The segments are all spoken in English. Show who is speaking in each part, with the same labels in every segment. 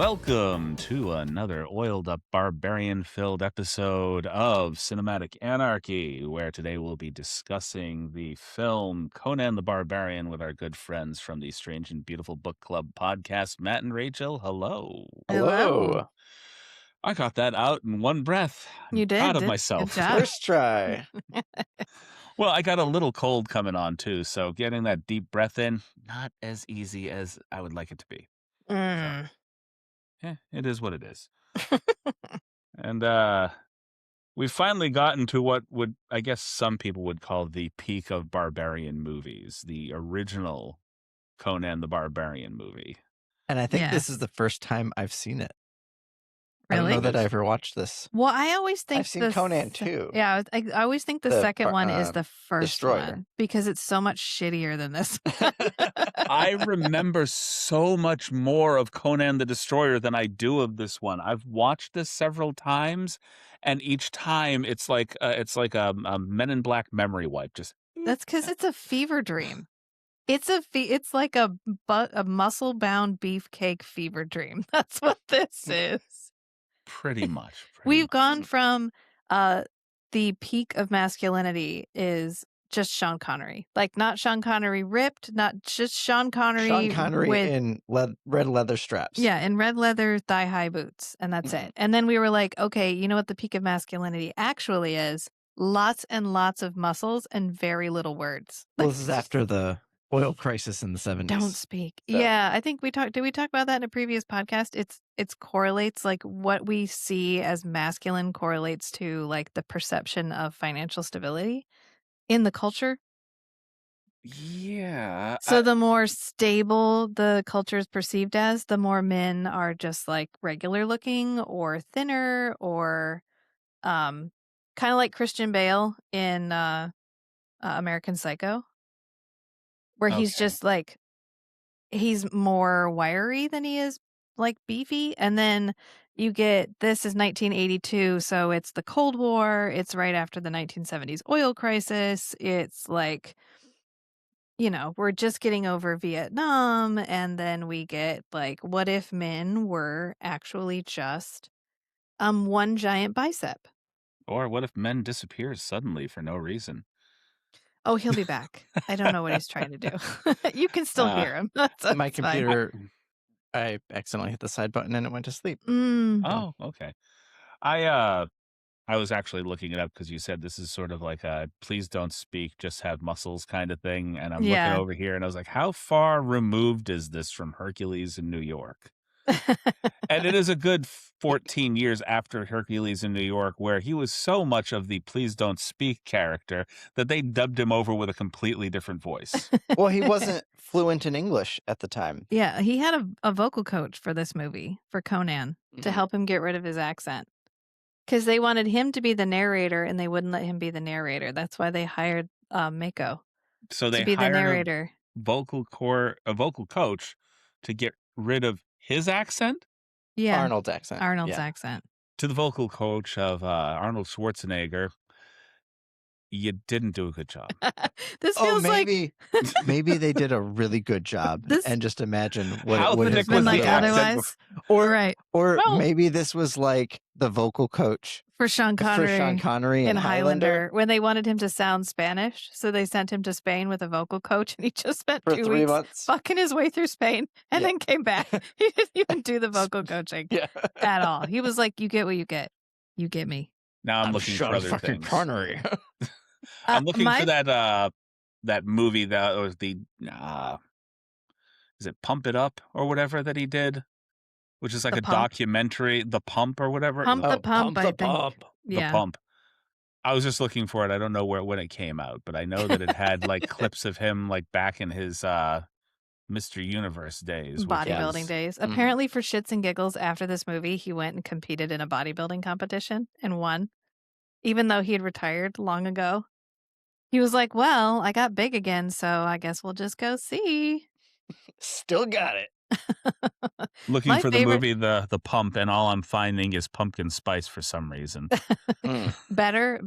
Speaker 1: Welcome to another oiled up barbarian filled episode of Cinematic Anarchy, where today we'll be discussing the film Conan the Barbarian with our good friends from the Strange and Beautiful Book Club podcast, Matt and Rachel. Hello.
Speaker 2: Hello.
Speaker 1: I got that out in one breath. I'm
Speaker 2: You
Speaker 1: proud of
Speaker 2: did.
Speaker 1: myself.
Speaker 2: Good job.
Speaker 3: First try.
Speaker 1: Well, I got a little cold coming on too, so getting that deep breath in, not as easy as I would like it to be.
Speaker 2: Mm.
Speaker 1: It is what it is. And we've finally gotten to what would, I guess some people would call the peak of barbarian movies, the original Conan the Barbarian movie.
Speaker 3: And I think
Speaker 2: Yeah.
Speaker 3: this is the first time I've seen it. I don't
Speaker 2: Really?
Speaker 3: know that I ever watched this.
Speaker 2: Well, I always think
Speaker 3: I've seen Conan too.
Speaker 2: Yeah, I always think the
Speaker 3: The
Speaker 2: second one is the first
Speaker 3: Destroyer.
Speaker 2: one because it's so much shittier than this.
Speaker 1: I remember so much more of Conan the Destroyer than I do of this one. I've watched this several times, and each time it's like a Men in Black memory wipe. Just
Speaker 2: That's because it's a fever dream. It's like a muscle bound beefcake fever dream. That's what this is.
Speaker 1: pretty much.
Speaker 2: We've gone from the peak of masculinity is just Sean Connery. Like not Sean Connery ripped, not just Sean Connery.
Speaker 3: Sean Connery in red leather straps.
Speaker 2: Yeah, in red leather thigh-high boots, and that's it. And then we were like, okay, you know what the peak of masculinity actually is? Lots and lots of muscles and very little words.
Speaker 3: Well, this is after the oil crisis in the 70s.
Speaker 2: Don't speak.
Speaker 3: So-
Speaker 2: Yeah, I think did we talk about that in a previous podcast? It's correlates, like what we see as masculine correlates to like the perception of financial stability in the culture.
Speaker 1: Yeah.
Speaker 2: So the more stable the culture is perceived as, the more men are just like regular looking or thinner or kind of like Christian Bale in American Psycho, where he's
Speaker 1: Okay.
Speaker 2: just like he's more wiry than he is like beefy. And then you get this is 1982, so it's the Cold War. It's right after the 1970s oil crisis. It's like, you know, we're just getting over Vietnam, and then we get like, what if men were actually just one giant bicep?
Speaker 1: Or what if men disappear suddenly for no reason?
Speaker 2: Oh, he'll be back. I don't know what he's trying to do. You can still hear him. That's
Speaker 3: My
Speaker 2: fine.
Speaker 3: computer, I accidentally hit the side button and it went to sleep.
Speaker 1: Oh, okay. I was actually looking it up because you said this is sort of like a please don't speak, just have muscles kind of thing. And I'm
Speaker 2: Yeah.
Speaker 1: looking over here and I was like, how far removed is this from Hercules in New York? And it is a good 14 years after Hercules in New York, where he was so much of the please don't speak character that they dubbed him over with a completely different voice.
Speaker 3: Well, he wasn't fluent in English at the time.
Speaker 2: Yeah, he had a vocal coach for this movie, for Conan, to
Speaker 3: Mhm.
Speaker 2: help him get rid of his accent. Because they wanted him to be the narrator, and they wouldn't let him be the narrator. That's why they hired Mako
Speaker 1: So they
Speaker 2: to be the
Speaker 1: hired
Speaker 2: narrator.
Speaker 1: a vocal coach to get rid of his accent.
Speaker 2: Yeah,
Speaker 3: Arnold's accent.
Speaker 2: Arnold's
Speaker 3: Yeah.
Speaker 2: accent.
Speaker 1: To the vocal coach of Arnold Schwarzenegger, you didn't do a good job.
Speaker 2: This
Speaker 3: Oh,
Speaker 2: feels like
Speaker 3: maybe they did a really good job.
Speaker 2: This-
Speaker 3: And just imagine what
Speaker 1: How
Speaker 3: it would
Speaker 1: thick
Speaker 3: have
Speaker 2: been
Speaker 1: was
Speaker 2: like
Speaker 1: the accent
Speaker 2: otherwise.
Speaker 3: Or
Speaker 2: right
Speaker 3: or
Speaker 1: Well-
Speaker 3: maybe this was like the vocal coach
Speaker 2: for Sean Connery.
Speaker 3: for Sean Connery
Speaker 2: in
Speaker 3: and Highlander
Speaker 2: when they wanted him to sound Spanish, so they sent him to Spain with a vocal coach, and he just spent
Speaker 3: for
Speaker 2: 2
Speaker 3: 3
Speaker 2: weeks
Speaker 3: months.
Speaker 2: fucking his way through Spain and
Speaker 3: Yeah.
Speaker 2: then came back. He didn't even do the vocal coaching
Speaker 3: Yeah.
Speaker 2: at all. He was like, "You get what you get. You get me."
Speaker 1: Now I'm looking for
Speaker 3: Sean
Speaker 1: other
Speaker 3: fucking
Speaker 1: things.
Speaker 3: Connery.
Speaker 1: I'm looking
Speaker 2: my-
Speaker 1: for that movie that was the is it Pump It Up or whatever that he did, which is like
Speaker 2: The
Speaker 1: a
Speaker 2: Pump?
Speaker 1: documentary, The Pump or whatever.
Speaker 2: Pump the Pump, I
Speaker 3: the
Speaker 2: think.
Speaker 3: pump.
Speaker 1: The
Speaker 2: Yeah.
Speaker 1: Pump. I was just looking for it. I don't know when it came out, but I know that it had like clips of him like back in his Mr. Universe days. which
Speaker 2: Bodybuilding
Speaker 1: is-
Speaker 2: days.
Speaker 3: Mhm.
Speaker 2: Apparently, for shits and giggles, after this movie, he went and competed in a bodybuilding competition and won, even though he had retired long ago. He was like, "Well, I got big again, so I guess we'll just go see."
Speaker 3: Still got it.
Speaker 1: Looking
Speaker 2: My
Speaker 1: for the
Speaker 2: favorite-
Speaker 1: movie The Pump, and all I'm finding is pumpkin spice for some reason.
Speaker 3: Mm.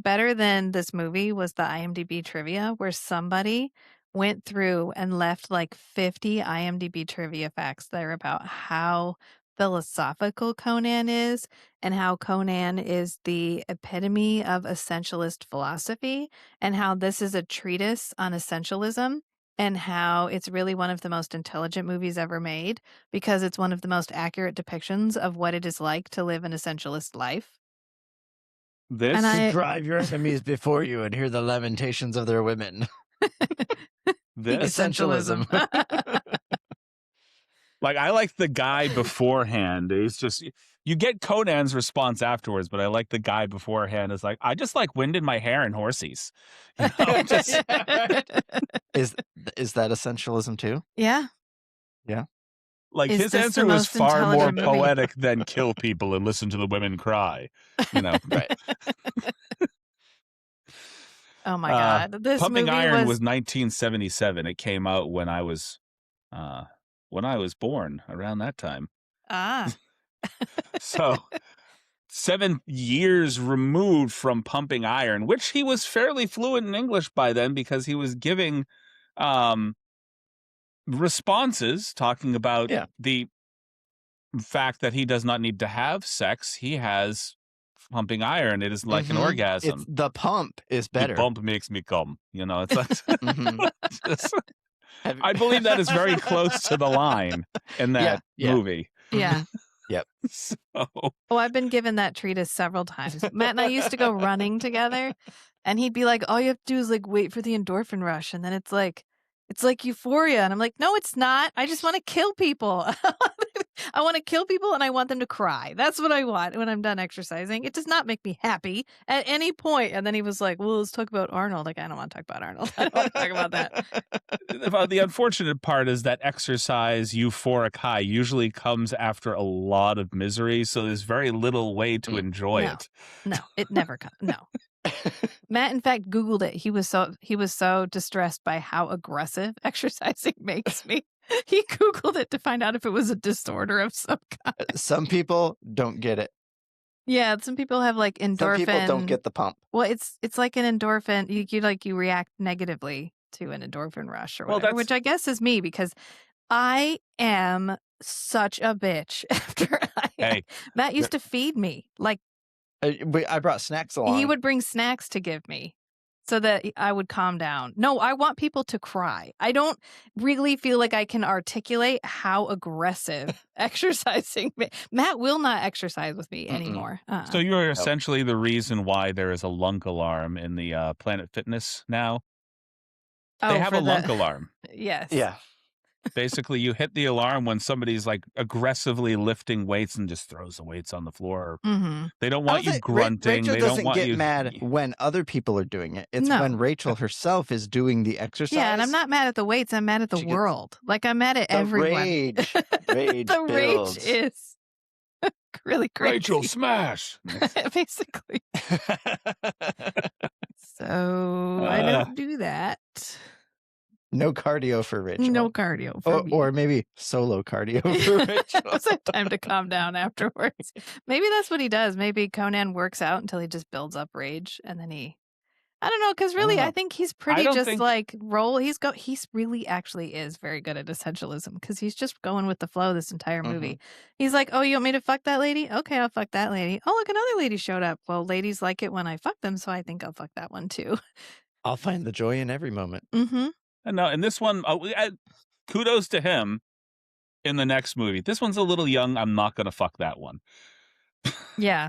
Speaker 2: Better than this movie was the IMDb trivia, where somebody went through and left like 50 IMDb trivia facts there about how philosophical Conan is and how Conan is the epitome of essentialist philosophy and how this is a treatise on essentialism and how it's really one of the most intelligent movies ever made because it's one of the most accurate depictions of what it is like to live an essentialist life.
Speaker 1: This
Speaker 2: And I
Speaker 3: Drive your enemies before you and hear the lamentations of their women.
Speaker 1: this
Speaker 3: Essentialism.
Speaker 1: like I like the guy beforehand. He's just you get Conan's response afterwards, but I like the guy beforehand is like, I just like wind in my hair and horsies. You know, just
Speaker 3: Yeah, right. Is that essentialism too?
Speaker 2: yeah.
Speaker 3: Yeah.
Speaker 1: like
Speaker 2: Is
Speaker 1: his
Speaker 2: this
Speaker 1: answer
Speaker 2: the
Speaker 1: was
Speaker 2: most
Speaker 1: far more
Speaker 2: intelligent movie?
Speaker 1: poetic than kill people and listen to the women cry. You know,
Speaker 3: Right.
Speaker 2: Oh my God. This
Speaker 1: Pumping
Speaker 2: movie
Speaker 1: Iron was
Speaker 2: was
Speaker 1: 1977. It came out when I was born, around that time. So 7 years removed from Pumping Iron, which he was fairly fluent in English by then because he was giving responses talking about
Speaker 3: Yeah.
Speaker 1: the fact that he does not need to have sex. He has pumping iron. It is like an orgasm.
Speaker 3: It's the pump is better.
Speaker 1: The pump makes me come. You know, it's like
Speaker 3: Mhm.
Speaker 1: just- I believe that is very close to the line in that
Speaker 3: Yeah.
Speaker 1: movie.
Speaker 2: yeah.
Speaker 3: Yep.
Speaker 1: So
Speaker 2: Oh, I've been given that treatise several times. Matt and I used to go running together, and he'd be like, all you have to do is like wait for the endorphin rush, and then it's like euphoria. And I'm like, no, it's not. I just want to kill people. I want to kill people and I want them to cry. That's what I want when I'm done exercising. It does not make me happy at any point. And then he was like, well, let's talk about Arnold. Like, I don't want to talk about Arnold. I don't want to talk about that.
Speaker 1: the unfortunate part is that exercise euphoric high usually comes after a lot of misery, so there's very little way to enjoy
Speaker 2: No.
Speaker 1: it.
Speaker 2: No, it never comes. No. Matt, in fact, Googled it. He was so distressed by how aggressive exercising makes me. He Googled it to find out if it was a disorder of some kind.
Speaker 3: Some people don't get it.
Speaker 2: Yeah, some people have like endorphin.
Speaker 3: Some people don't get the pump.
Speaker 2: Well, it's like an endorphin. You react negatively to an endorphin rush or whatever, which I guess is me because I am such a bitch. Matt used to feed me like.
Speaker 3: I brought snacks along.
Speaker 2: He would bring snacks to give me so that I would calm down. No, I want people to cry. I don't really feel like I can articulate how aggressive exercising. Matt will not exercise with me anymore.
Speaker 1: So you're essentially the reason why there is a lunk alarm in the Planet Fitness now. They have a lunk alarm.
Speaker 2: Yes.
Speaker 3: Yeah.
Speaker 1: Basically, you hit the alarm when somebody's like aggressively lifting weights and just throws the weights on the floor.
Speaker 2: Mm-hmm.
Speaker 1: They don't want you grunting.
Speaker 3: Rachel
Speaker 1: they
Speaker 3: doesn't
Speaker 1: don't want
Speaker 3: get
Speaker 1: you
Speaker 3: mad when other people are doing it. It's when Rachel herself is doing the exercise.
Speaker 2: Yeah, and I'm not mad at the weights. I'm mad at the world. Like I'm mad at everyone.
Speaker 3: Rage
Speaker 2: the
Speaker 3: builds.
Speaker 2: rage is really crazy.
Speaker 1: Rachel, smash.
Speaker 2: Basically. So I don't do that.
Speaker 3: No cardio for Rachel.
Speaker 2: No cardio for me.
Speaker 3: Or maybe solo cardio for Rachel.
Speaker 2: It's time to calm down afterwards. Maybe that's what he does. Maybe Conan works out until he just builds up rage, and then I don't know, because really, I think he's pretty He's really actually is very good at essentialism because he's just going with the flow this entire movie. He's like, oh, you want me to fuck that lady? Okay, I'll fuck that lady. Oh, look, another lady showed up. Well, ladies like it when I fuck them, so I think I'll fuck that one too.
Speaker 3: I'll find the joy in every moment.
Speaker 2: Mm-hmm.
Speaker 1: No, and this one, kudos to him in the next movie. This one's a little young. I'm not going to fuck that one.
Speaker 2: Yeah.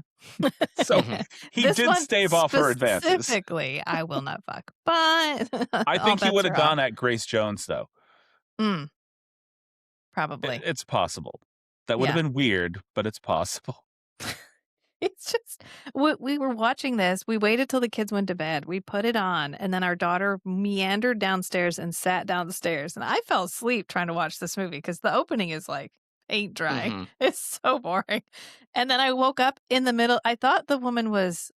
Speaker 1: So he did stave off her advances.
Speaker 2: Specifically, I will not fuck. But
Speaker 1: I think he would have gone at Grace Jones, though.
Speaker 2: Probably.
Speaker 1: It's possible. That would have been weird, but it's possible.
Speaker 2: It's just, we were watching this. We waited till the kids went to bed. We put it on, and then our daughter meandered downstairs and sat down the stairs. And I fell asleep trying to watch this movie because the opening is like paint dry. It's so boring. And then I woke up in the middle. I thought the woman was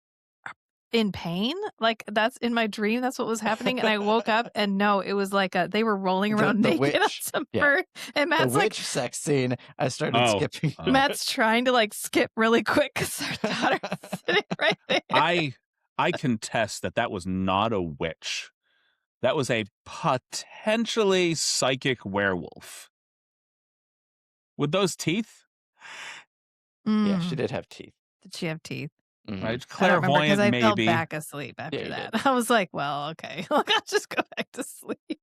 Speaker 2: in pain. Like that's in my dream. That's what was happening. And I woke up and no, it was like they were rolling around naked on some bird. And Matt's
Speaker 3: the
Speaker 2: like,
Speaker 3: witch sex scene. I started skipping.
Speaker 2: Matt's trying to like skip really quick because our daughter's sitting right there.
Speaker 1: I contest that was not a witch. That was a potentially psychic werewolf. With those teeth,
Speaker 3: Yeah, she
Speaker 2: Mm.
Speaker 3: did have teeth.
Speaker 2: Did she have teeth?
Speaker 3: Mhm.
Speaker 1: It's
Speaker 2: I don't remember because
Speaker 1: clairvoyant,
Speaker 2: I fell
Speaker 1: maybe.
Speaker 2: back asleep
Speaker 3: Yeah,
Speaker 2: after
Speaker 3: you
Speaker 2: that.
Speaker 3: did.
Speaker 2: I was like, well, okay. Like, I'll just go back to sleep.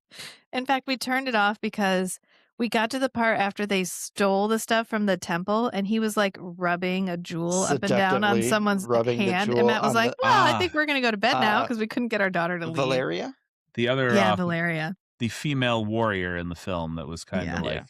Speaker 2: In fact, we turned it off because we got to the part after they stole the stuff from the temple and he was like rubbing a jewel up and down on
Speaker 3: Seductively
Speaker 2: someone's
Speaker 3: rubbing the
Speaker 2: hand. And
Speaker 3: jewel
Speaker 2: Matt was
Speaker 3: on
Speaker 2: like,
Speaker 3: the
Speaker 2: well, I think we're going to go to bed now
Speaker 3: uh,
Speaker 2: because we couldn't get our daughter to leave.
Speaker 3: Valeria?
Speaker 1: The other,
Speaker 2: Yeah, Valeria.
Speaker 1: the female warrior in the film that was kind of
Speaker 2: Yeah.
Speaker 1: like,
Speaker 3: Yeah.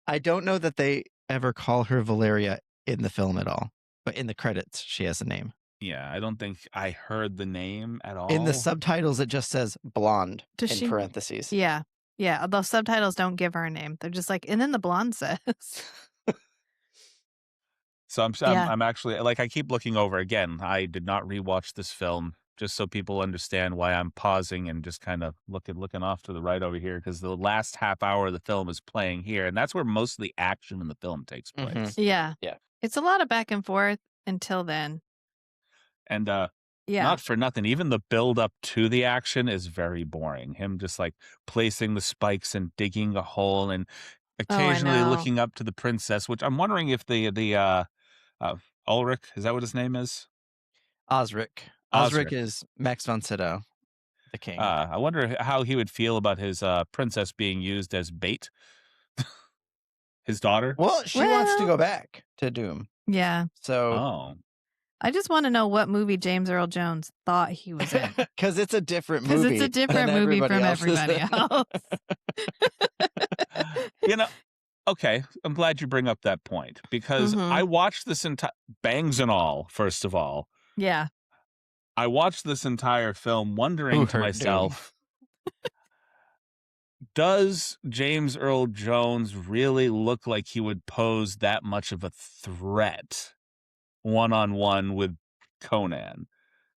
Speaker 3: I don't know that they ever call her Valeria in the film at all, but in the credits, she has a name.
Speaker 1: yeah, I don't think I heard the name at all.
Speaker 3: In the subtitles, it just says blonde
Speaker 2: Does
Speaker 3: in
Speaker 2: she?
Speaker 3: parentheses.
Speaker 2: Yeah. Yeah. The subtitles don't give her a name. They're just like, and then the blonde says.
Speaker 1: So
Speaker 2: Yeah.
Speaker 1: I'm actually like I keep looking over again. I did not rewatch this film just so people understand why I'm pausing and just kind of looking off to the right over here because the last half hour of the film is playing here, and that's where most of the action in the film takes place.
Speaker 3: Mhm.
Speaker 2: Yeah.
Speaker 3: Yeah.
Speaker 2: It's a lot of back and forth until then.
Speaker 1: And
Speaker 2: Yeah.
Speaker 1: not for nothing, even the build up to the action is very boring. Him just like placing the spikes and digging a hole and occasionally
Speaker 2: know.
Speaker 1: looking up to the princess, which I'm wondering if the Ulrich, is that what his name is?
Speaker 3: Osric. Osric is Max von Sydow, the king.
Speaker 1: I wonder how he would feel about his princess being used as bait. His daughter?
Speaker 3: Well, she wants to
Speaker 2: Well-
Speaker 3: go back to Doom.
Speaker 2: Yeah.
Speaker 3: So,
Speaker 1: Oh.
Speaker 2: I just want to know what movie James Earl Jones thought he was in.
Speaker 3: because it's a different
Speaker 2: Because
Speaker 3: movie.
Speaker 2: it's a different
Speaker 3: than
Speaker 2: movie from
Speaker 3: else is
Speaker 2: everybody
Speaker 3: in.
Speaker 2: else.
Speaker 1: You know, okay, I'm glad you bring up that point because
Speaker 2: Mhm.
Speaker 1: I watched this entire bangs and all, first of all.
Speaker 2: Yeah.
Speaker 1: I watched this entire film wondering
Speaker 3: Who
Speaker 1: to
Speaker 3: hurt
Speaker 1: myself, does James Earl Jones really look like he would pose that much of a threat one-on-one with Conan?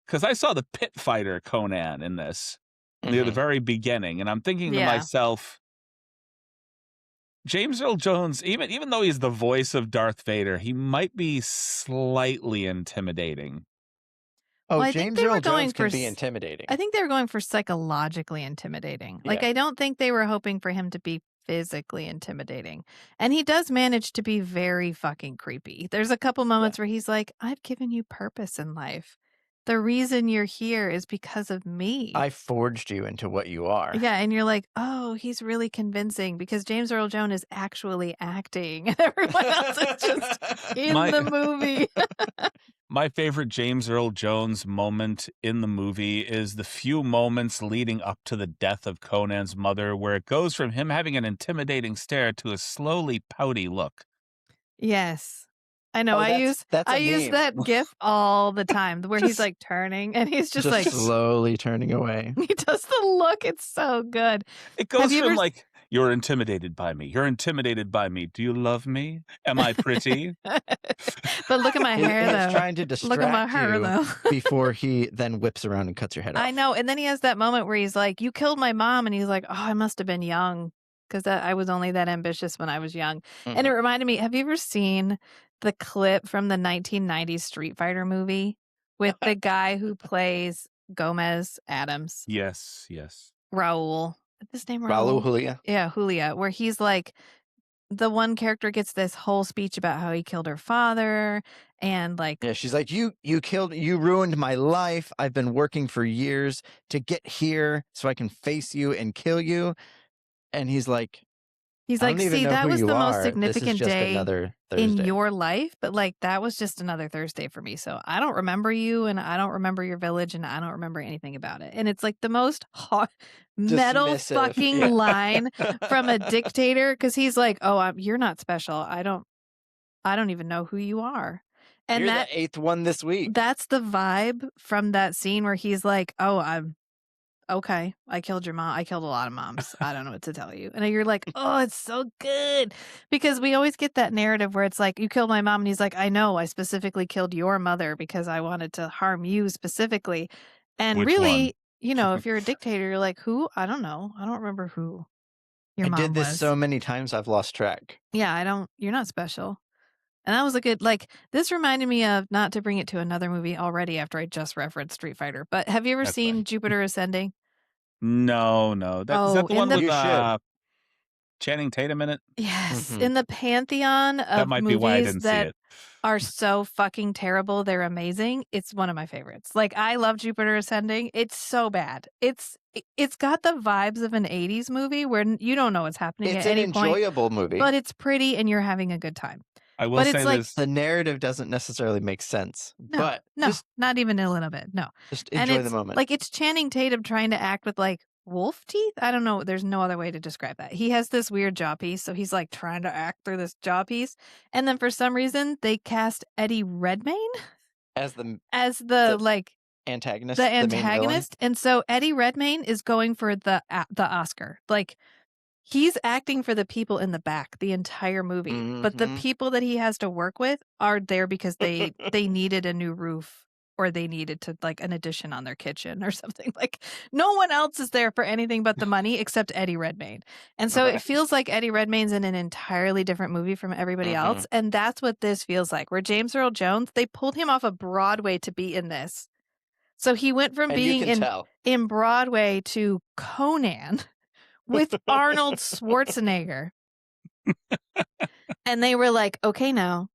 Speaker 1: Because I saw the pit fighter Conan in this near the
Speaker 3: Mhm.
Speaker 1: very beginning, and I'm thinking to
Speaker 2: Yeah.
Speaker 1: myself, James Earl Jones, even though he's the voice of Darth Vader, he might be slightly intimidating.
Speaker 3: Oh,
Speaker 2: Well, I think
Speaker 3: James
Speaker 2: they were
Speaker 3: Earl
Speaker 2: going
Speaker 3: Jones can
Speaker 2: for
Speaker 3: be
Speaker 2: s-
Speaker 3: intimidating.
Speaker 2: I think they were going for psychologically intimidating. Like,
Speaker 3: Yeah.
Speaker 2: I don't think they were hoping for him to be physically intimidating. And he does manage to be very fucking creepy. There's a couple moments where he's like, I've given you purpose in life. The reason you're here is because of me.
Speaker 3: I forged you into what you are.
Speaker 2: Yeah, and you're like, oh, he's really convincing because James Earl Jones is actually acting and everyone else is just in
Speaker 1: My-
Speaker 2: the movie.
Speaker 1: My favorite James Earl Jones moment in the movie is the few moments leading up to the death of Conan's mother, where it goes from him having an intimidating stare to a slowly pouty look.
Speaker 2: Yes. I know.
Speaker 3: Oh,
Speaker 2: I use
Speaker 3: that's a
Speaker 2: use
Speaker 3: meme.
Speaker 2: that gif all the time where he's
Speaker 1: Just-
Speaker 2: like turning and he's just
Speaker 3: Just
Speaker 2: like
Speaker 3: slowly turning away.
Speaker 2: he does the look. It's so good.
Speaker 1: It goes
Speaker 2: you
Speaker 1: from
Speaker 2: ever-
Speaker 1: like, you're intimidated by me. You're intimidated by me. Do you love me? Am I pretty?
Speaker 2: But look at my hair
Speaker 3: He's
Speaker 2: though.
Speaker 3: trying to distract
Speaker 2: Look at my hair
Speaker 3: you
Speaker 2: though.
Speaker 3: before he then whips around and cuts your head off.
Speaker 2: I know. And then he has that moment where he's like, "You killed my mom," and he's like, "Oh, I must have been young because I was only that ambitious when I was young." And it
Speaker 3: Mhm.
Speaker 2: reminded me. Have you ever seen the clip from the 1990s Street Fighter movie with the guy who plays Gomez Adams?
Speaker 1: Yes, yes.
Speaker 2: Raul. Is his name
Speaker 3: Raul
Speaker 2: Raul?
Speaker 3: Julia.
Speaker 2: Yeah, Julia, where he's like, the one character gets this whole speech about how he killed her father and like,
Speaker 3: Yeah, she's like, you ruined my life. I've been working for years to get here so I can face you and kill you. And he's like,
Speaker 2: he's
Speaker 3: I
Speaker 2: like,
Speaker 3: don't even
Speaker 2: see,
Speaker 3: know
Speaker 2: that
Speaker 3: who
Speaker 2: was
Speaker 3: you
Speaker 2: the most
Speaker 3: are.
Speaker 2: significant
Speaker 3: This is just
Speaker 2: day
Speaker 3: another Thursday.
Speaker 2: in your life, but like that was just another Thursday for me. So I don't remember you and I don't remember your village and I don't remember anything about it. And it's like the most hot metal
Speaker 3: Dismissive.
Speaker 2: fucking
Speaker 3: Yeah.
Speaker 2: line from a dictator because he's like, "Oh, you're not special. I don't even know who you are." And
Speaker 3: You're
Speaker 2: that
Speaker 3: the 8th one this week.
Speaker 2: that's the vibe from that scene where he's like, "Oh, I'm okay. I killed your mom. I killed a lot of moms. I don't know what to tell you." And you're like, "Oh, it's so good." Because we always get that narrative where it's like, "You killed my mom." And he's like, "I know. I specifically killed your mother because I wanted to harm you specifically." And
Speaker 1: Which
Speaker 2: really,
Speaker 1: one?
Speaker 2: you know, if you're a dictator, you're like, "Who? I don't know. I don't remember who your
Speaker 3: I
Speaker 2: mom
Speaker 3: did this
Speaker 2: was."
Speaker 3: so many times I've lost track.
Speaker 2: Yeah, you're not special. And that was a good, like, this reminded me of, not to bring it to another movie already after I just referenced Street Fighter, but have you ever
Speaker 1: That's
Speaker 2: seen
Speaker 1: fine.
Speaker 2: Jupiter Ascending?
Speaker 1: No. Is that
Speaker 2: Oh,
Speaker 1: the
Speaker 2: in
Speaker 1: one
Speaker 2: the-
Speaker 1: with
Speaker 3: You should.
Speaker 1: Channing Tatum in it?
Speaker 2: Yes,
Speaker 3: Mhm.
Speaker 2: in the pantheon
Speaker 1: That
Speaker 2: of
Speaker 1: might be why I
Speaker 2: movies
Speaker 1: didn't see
Speaker 2: that
Speaker 1: it.
Speaker 2: are so fucking terrible, they're amazing. It's one of my favorites. Like, I love Jupiter Ascending. It's so bad. It's got the vibes of an 80s movie where you don't know what's happening
Speaker 3: It's
Speaker 2: at
Speaker 3: an
Speaker 2: any point,
Speaker 3: enjoyable movie.
Speaker 2: but it's pretty and you're having a good time.
Speaker 1: I will
Speaker 2: But
Speaker 1: say
Speaker 2: it's like
Speaker 1: this.
Speaker 3: The narrative doesn't necessarily make sense,
Speaker 2: no,
Speaker 3: but
Speaker 2: no,
Speaker 3: just
Speaker 2: not even a little bit. No. And
Speaker 3: enjoy the
Speaker 2: it's
Speaker 3: moment.
Speaker 2: like it's Channing Tatum trying to act with like wolf teeth. I don't know. There's no other way to describe that. He has this weird jaw piece, so he's like trying to act through this jaw piece. And then for some reason they cast Eddie Redmayne
Speaker 3: As the
Speaker 2: as
Speaker 3: the
Speaker 2: like
Speaker 3: antagonist,
Speaker 2: the
Speaker 3: the main villain.
Speaker 2: antagonist. And so Eddie Redmayne is going for the Oscar. Like he's acting for the people in the back the entire movie, but the
Speaker 3: Mhm.
Speaker 2: people that he has to work with are there because they needed a new roof or they needed to like an addition on their kitchen or something. Like no one else is there for anything but the money except Eddie Redmayne. And so it
Speaker 3: Right.
Speaker 2: feels like Eddie Redmayne's in an entirely different movie from everybody
Speaker 3: Mhm.
Speaker 2: else, and that's what this feels like. Where James Earl Jones, they pulled him off of Broadway to be in this. So he went from
Speaker 3: And you
Speaker 2: being
Speaker 3: can tell.
Speaker 2: in Broadway to Conan with Arnold Schwarzenegger. And they were like, "Okay, now,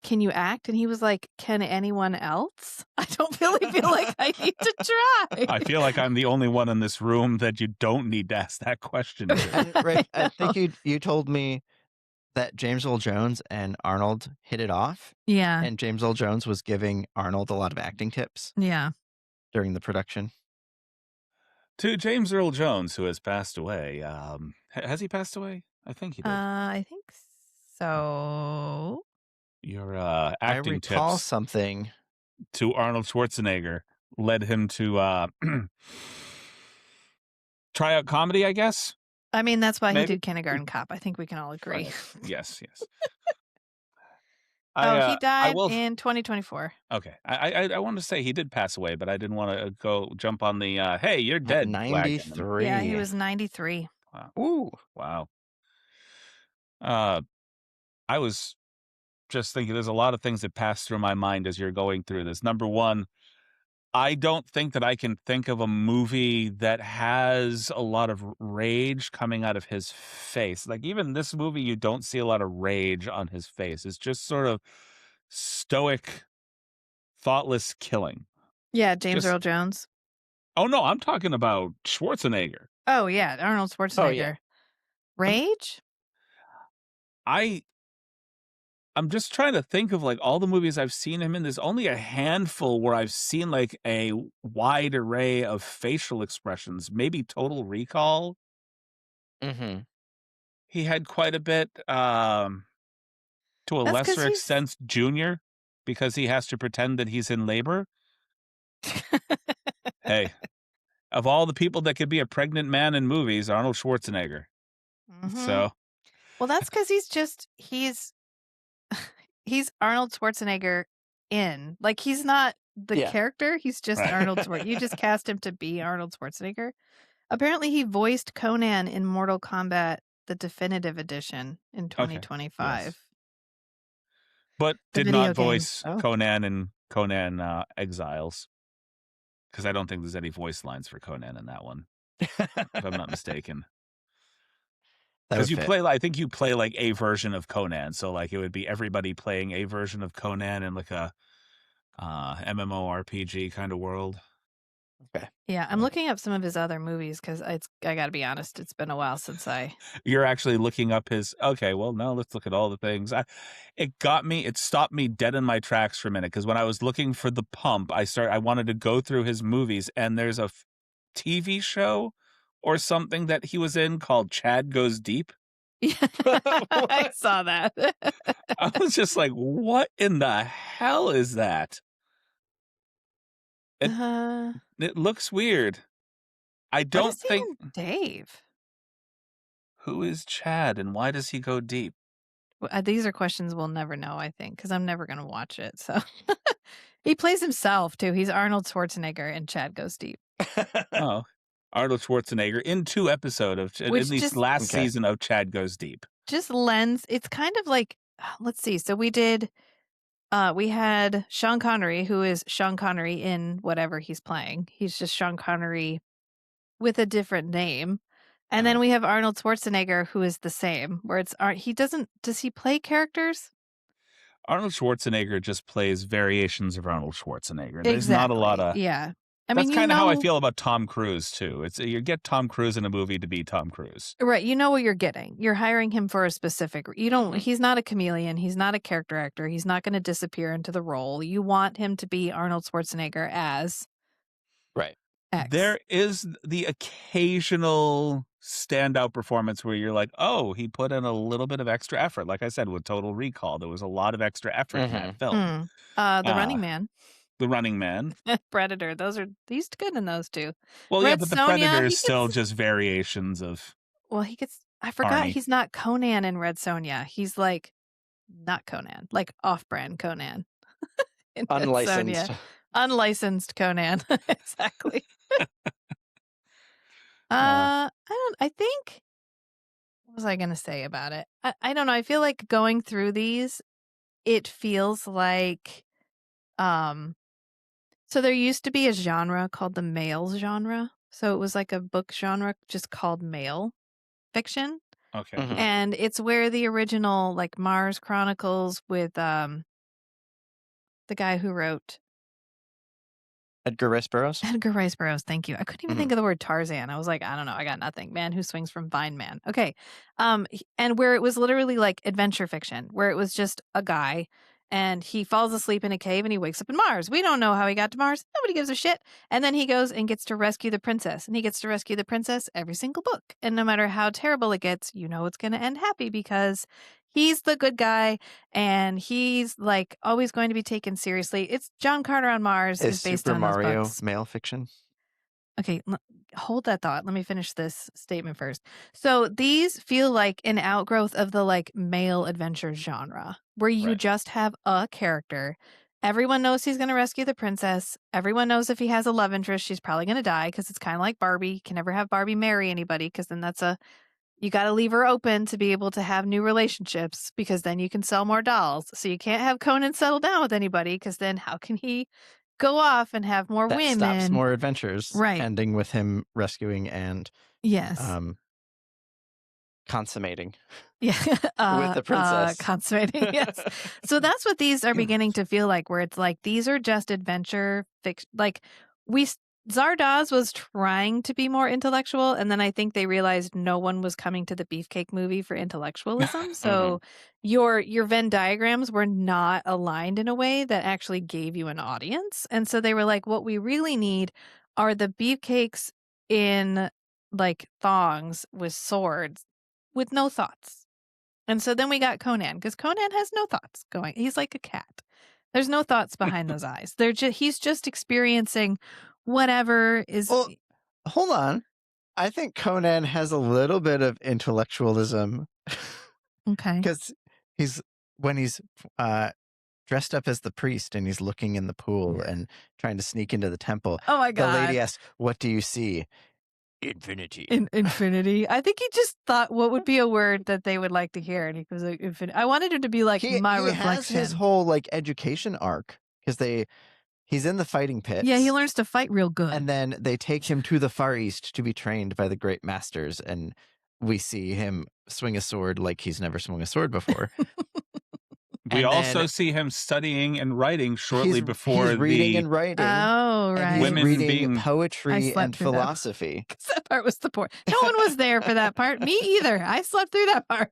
Speaker 2: can you act?" And he was like, "Can anyone else? I don't really feel like I need to try."
Speaker 1: I feel like I'm the only one in this room that you don't need to ask that question to.
Speaker 3: And Rick, I think you told me that James Earl Jones and Arnold hit it off,
Speaker 2: Yeah.
Speaker 3: and James Earl Jones was giving Arnold a lot of acting tips
Speaker 2: Yeah.
Speaker 3: during the production.
Speaker 1: To James Earl Jones, who has passed away. Has he passed away? I think he did.
Speaker 2: I think so.
Speaker 1: Your
Speaker 3: I
Speaker 1: acting
Speaker 3: recall
Speaker 1: tips
Speaker 3: something.
Speaker 1: to Arnold Schwarzenegger led him to try out comedy, I guess.
Speaker 2: I mean, that's why he
Speaker 1: Maybe.
Speaker 2: did Kindergarten Cop. I think we can all agree.
Speaker 1: Right. Yes, yes.
Speaker 2: He
Speaker 1: I
Speaker 2: died
Speaker 1: will.
Speaker 2: in 2024.
Speaker 1: Okay, I wanted to say he did pass away, but I didn't want to go jump on the hey, you're
Speaker 3: At
Speaker 1: dead wagon.
Speaker 3: 93.
Speaker 2: Yeah, he was 93.
Speaker 1: Wow.
Speaker 3: Ooh.
Speaker 1: Wow. I was just thinking there's a lot of things that pass through my mind as you're going through this. Number one, I don't think that I can think of a movie that has a lot of rage coming out of his face. Like even this movie, you don't see a lot of rage on his face. It's just sort of stoic, thoughtless killing.
Speaker 2: Yeah, James
Speaker 1: Just
Speaker 2: Earl Jones.
Speaker 1: oh no, I'm talking about Schwarzenegger.
Speaker 2: Oh, yeah, Arnold Schwarzenegger.
Speaker 3: Oh, yeah.
Speaker 2: Rage?
Speaker 1: I'm just trying to think of like all the movies I've seen him in. There's only a handful where I've seen like a wide array of facial expressions. Maybe Total Recall.
Speaker 3: Mm-hmm.
Speaker 1: He had quite a bit. To a
Speaker 2: That's 'cause
Speaker 1: lesser
Speaker 2: he's
Speaker 1: extent, Junior, because he has to pretend that he's in labor. Hey, of all the people that could be a pregnant man in movies, Arnold Schwarzenegger.
Speaker 2: Mhm.
Speaker 1: So
Speaker 2: Well, that's 'cause he's he's Arnold Schwarzenegger like, he's not the
Speaker 3: Yeah.
Speaker 2: character, he's just
Speaker 1: Right.
Speaker 2: Arnold Schwarzenegger. You just cast him to be Arnold Schwarzenegger. Apparently, he voiced Conan in Mortal Kombat: The Definitive Edition in
Speaker 1: Okay.
Speaker 2: 2025.
Speaker 1: Yes. But
Speaker 2: The
Speaker 1: did
Speaker 2: video
Speaker 1: not
Speaker 2: game.
Speaker 1: voice
Speaker 3: Oh.
Speaker 1: Conan in Conan Exiles. Because I don't think there's any voice lines for Conan in that one, if I'm not mistaken.
Speaker 3: That
Speaker 1: Because
Speaker 3: would
Speaker 1: you
Speaker 3: fit.
Speaker 1: play, I think you play like a version of Conan. So like it would be everybody playing a version of Conan in like a MMORPG kind of world.
Speaker 3: Okay.
Speaker 2: Yeah, I'm
Speaker 1: So
Speaker 2: looking up some of his other movies 'cause I gotta be honest, it's been a while since I
Speaker 1: you're actually looking up his. Okay, well now let's look at all the things. It stopped me dead in my tracks for a minute because when I was looking for the pump, I wanted to go through his movies, and there's a TV show or something that he was in called Chad Goes Deep.
Speaker 2: I saw that.
Speaker 1: I was just like, what in the hell is that? It
Speaker 2: Uh,
Speaker 1: it looks weird. I
Speaker 2: what
Speaker 1: don't
Speaker 2: is
Speaker 1: think
Speaker 2: even Dave?
Speaker 1: who is Chad and why does he go deep?
Speaker 2: These are questions we'll never know, I think, because I'm never gonna watch it, so he plays himself, too. He's Arnold Schwarzenegger in Chad Goes Deep.
Speaker 1: Oh, Arnold Schwarzenegger in 2 episode of in
Speaker 2: Which
Speaker 1: this last
Speaker 3: Okay.
Speaker 1: season of Chad Goes Deep.
Speaker 2: just lends it's kind of like let's see, so we had Sean Connery, who is Sean Connery in whatever he's playing. He's just Sean Connery with a different name. And then we have Arnold Schwarzenegger, who is the same, where does he play characters?
Speaker 1: Arnold Schwarzenegger just plays variations of Arnold Schwarzenegger. There's not a lot
Speaker 2: Exactly.
Speaker 1: of.
Speaker 2: Yeah. I
Speaker 1: That's
Speaker 2: mean,
Speaker 1: kind of how I feel about Tom Cruise too. It's you get Tom Cruise in a movie to be Tom Cruise.
Speaker 2: right, you know what you're getting. You're hiring him for a specific you don't
Speaker 3: Mhm.
Speaker 2: he's not a chameleon, he's not a character actor, he's not going to disappear into the role. You want him to be Arnold Schwarzenegger as
Speaker 3: Right.
Speaker 2: X.
Speaker 1: There is the occasional standout performance where you're like, oh, he put in a little bit of extra effort. Like I said, with Total Recall, there was a lot of extra effort in that film.
Speaker 2: The Running Man,
Speaker 1: The Running Man.
Speaker 2: Predator, he's good in those two.
Speaker 1: Well, yeah,
Speaker 2: Red
Speaker 1: but the
Speaker 2: Sonja,
Speaker 1: Predator
Speaker 2: he
Speaker 1: is still
Speaker 2: gets
Speaker 1: just variations of
Speaker 2: I forgot
Speaker 1: Arnie.
Speaker 2: he's not Conan in Red Sonja. He's like not Conan, like off-brand Conan in Red
Speaker 3: Unlicensed.
Speaker 2: Sonja. Unlicensed Conan. Exactly. I think what was I going to say about it? I don't know. I feel like going through these, it feels like so there used to be a genre called the male genre. So it was like a book genre just called male fiction.
Speaker 1: Okay.
Speaker 3: Mhm.
Speaker 2: And it's where the original like Mars Chronicles with the guy who wrote
Speaker 3: Edgar Rice Burroughs.
Speaker 2: Edgar Rice Burroughs, thank you. I couldn't even think of the word Tarzan. I was like, I don't know, I got nothing. Man who swings from Vine Man. Okay. And where it was literally like adventure fiction, where it was just a guy and he falls asleep in a cave and he wakes up in Mars. We don't know how he got to Mars. Nobody gives a shit. And then he goes and gets to rescue the princess. And he gets to rescue the princess every single book. And no matter how terrible it gets, you know it's going to end happy because he's the good guy and he's like always going to be taken seriously. It's John Carter on Mars is based
Speaker 3: Super
Speaker 2: on
Speaker 3: Mario
Speaker 2: those books.
Speaker 3: male fiction?
Speaker 2: Okay, hold that thought. Let me finish this statement first. So these feel like an outgrowth of the like male adventure genre, where you
Speaker 1: Right.
Speaker 2: just have a character. Everyone knows he's going to rescue the princess. Everyone knows if he has a love interest, she's probably going to die because it's kind of like Barbie. You can never have Barbie marry anybody because then you got to leave her open to be able to have new relationships because then you can sell more dolls. So you can't have Conan settle down with anybody because then how can he go off and have more
Speaker 3: That
Speaker 2: women?
Speaker 3: stops more adventures.
Speaker 2: Right.
Speaker 3: Ending with him rescuing and
Speaker 2: Yes.
Speaker 3: consummating.
Speaker 2: Yeah.
Speaker 3: With the princess.
Speaker 2: Consummating. Yes. So that's what these are beginning to feel like, where it's like these are just adventure fiction. Like Zardoz was trying to be more intellectual, and then I think they realized no one was coming to the Beefcake movie for intellectualism. So your Venn diagrams were not aligned in a way that actually gave you an audience. And so they were like, what we really need are the beefcakes in like thongs with swords with no thoughts. And so then we got Conan because Conan has no thoughts going. He's like a cat. There's no thoughts behind those eyes. He's just experiencing whatever is.
Speaker 3: Well, hold on. I think Conan has a little bit of intellectualism.
Speaker 2: Okay.
Speaker 3: Because when he's dressed up as the priest and he's looking in the pool and trying to sneak into the temple.
Speaker 2: Oh my God.
Speaker 3: The lady asks, "What do you see?" Infinity.
Speaker 2: Infinity. I think he just thought what would be a word that they would like to hear, and he was like, "Infinity." I wanted him to be like my
Speaker 3: he
Speaker 2: reflection.
Speaker 3: has his whole like education arc because he's in the fighting pits.
Speaker 2: Yeah, he learns to fight real good,
Speaker 3: and then they take him to the Far East to be trained by the great masters, and we see him swing a sword like he's never swung a sword before.
Speaker 1: We also see him studying and writing shortly before
Speaker 3: he's reading and writing.
Speaker 2: Oh, right.
Speaker 3: And he's
Speaker 1: Women
Speaker 3: reading
Speaker 1: being-
Speaker 3: poetry and philosophy.
Speaker 2: That part was the point. No one was there for that part. Me either. I slept through that part.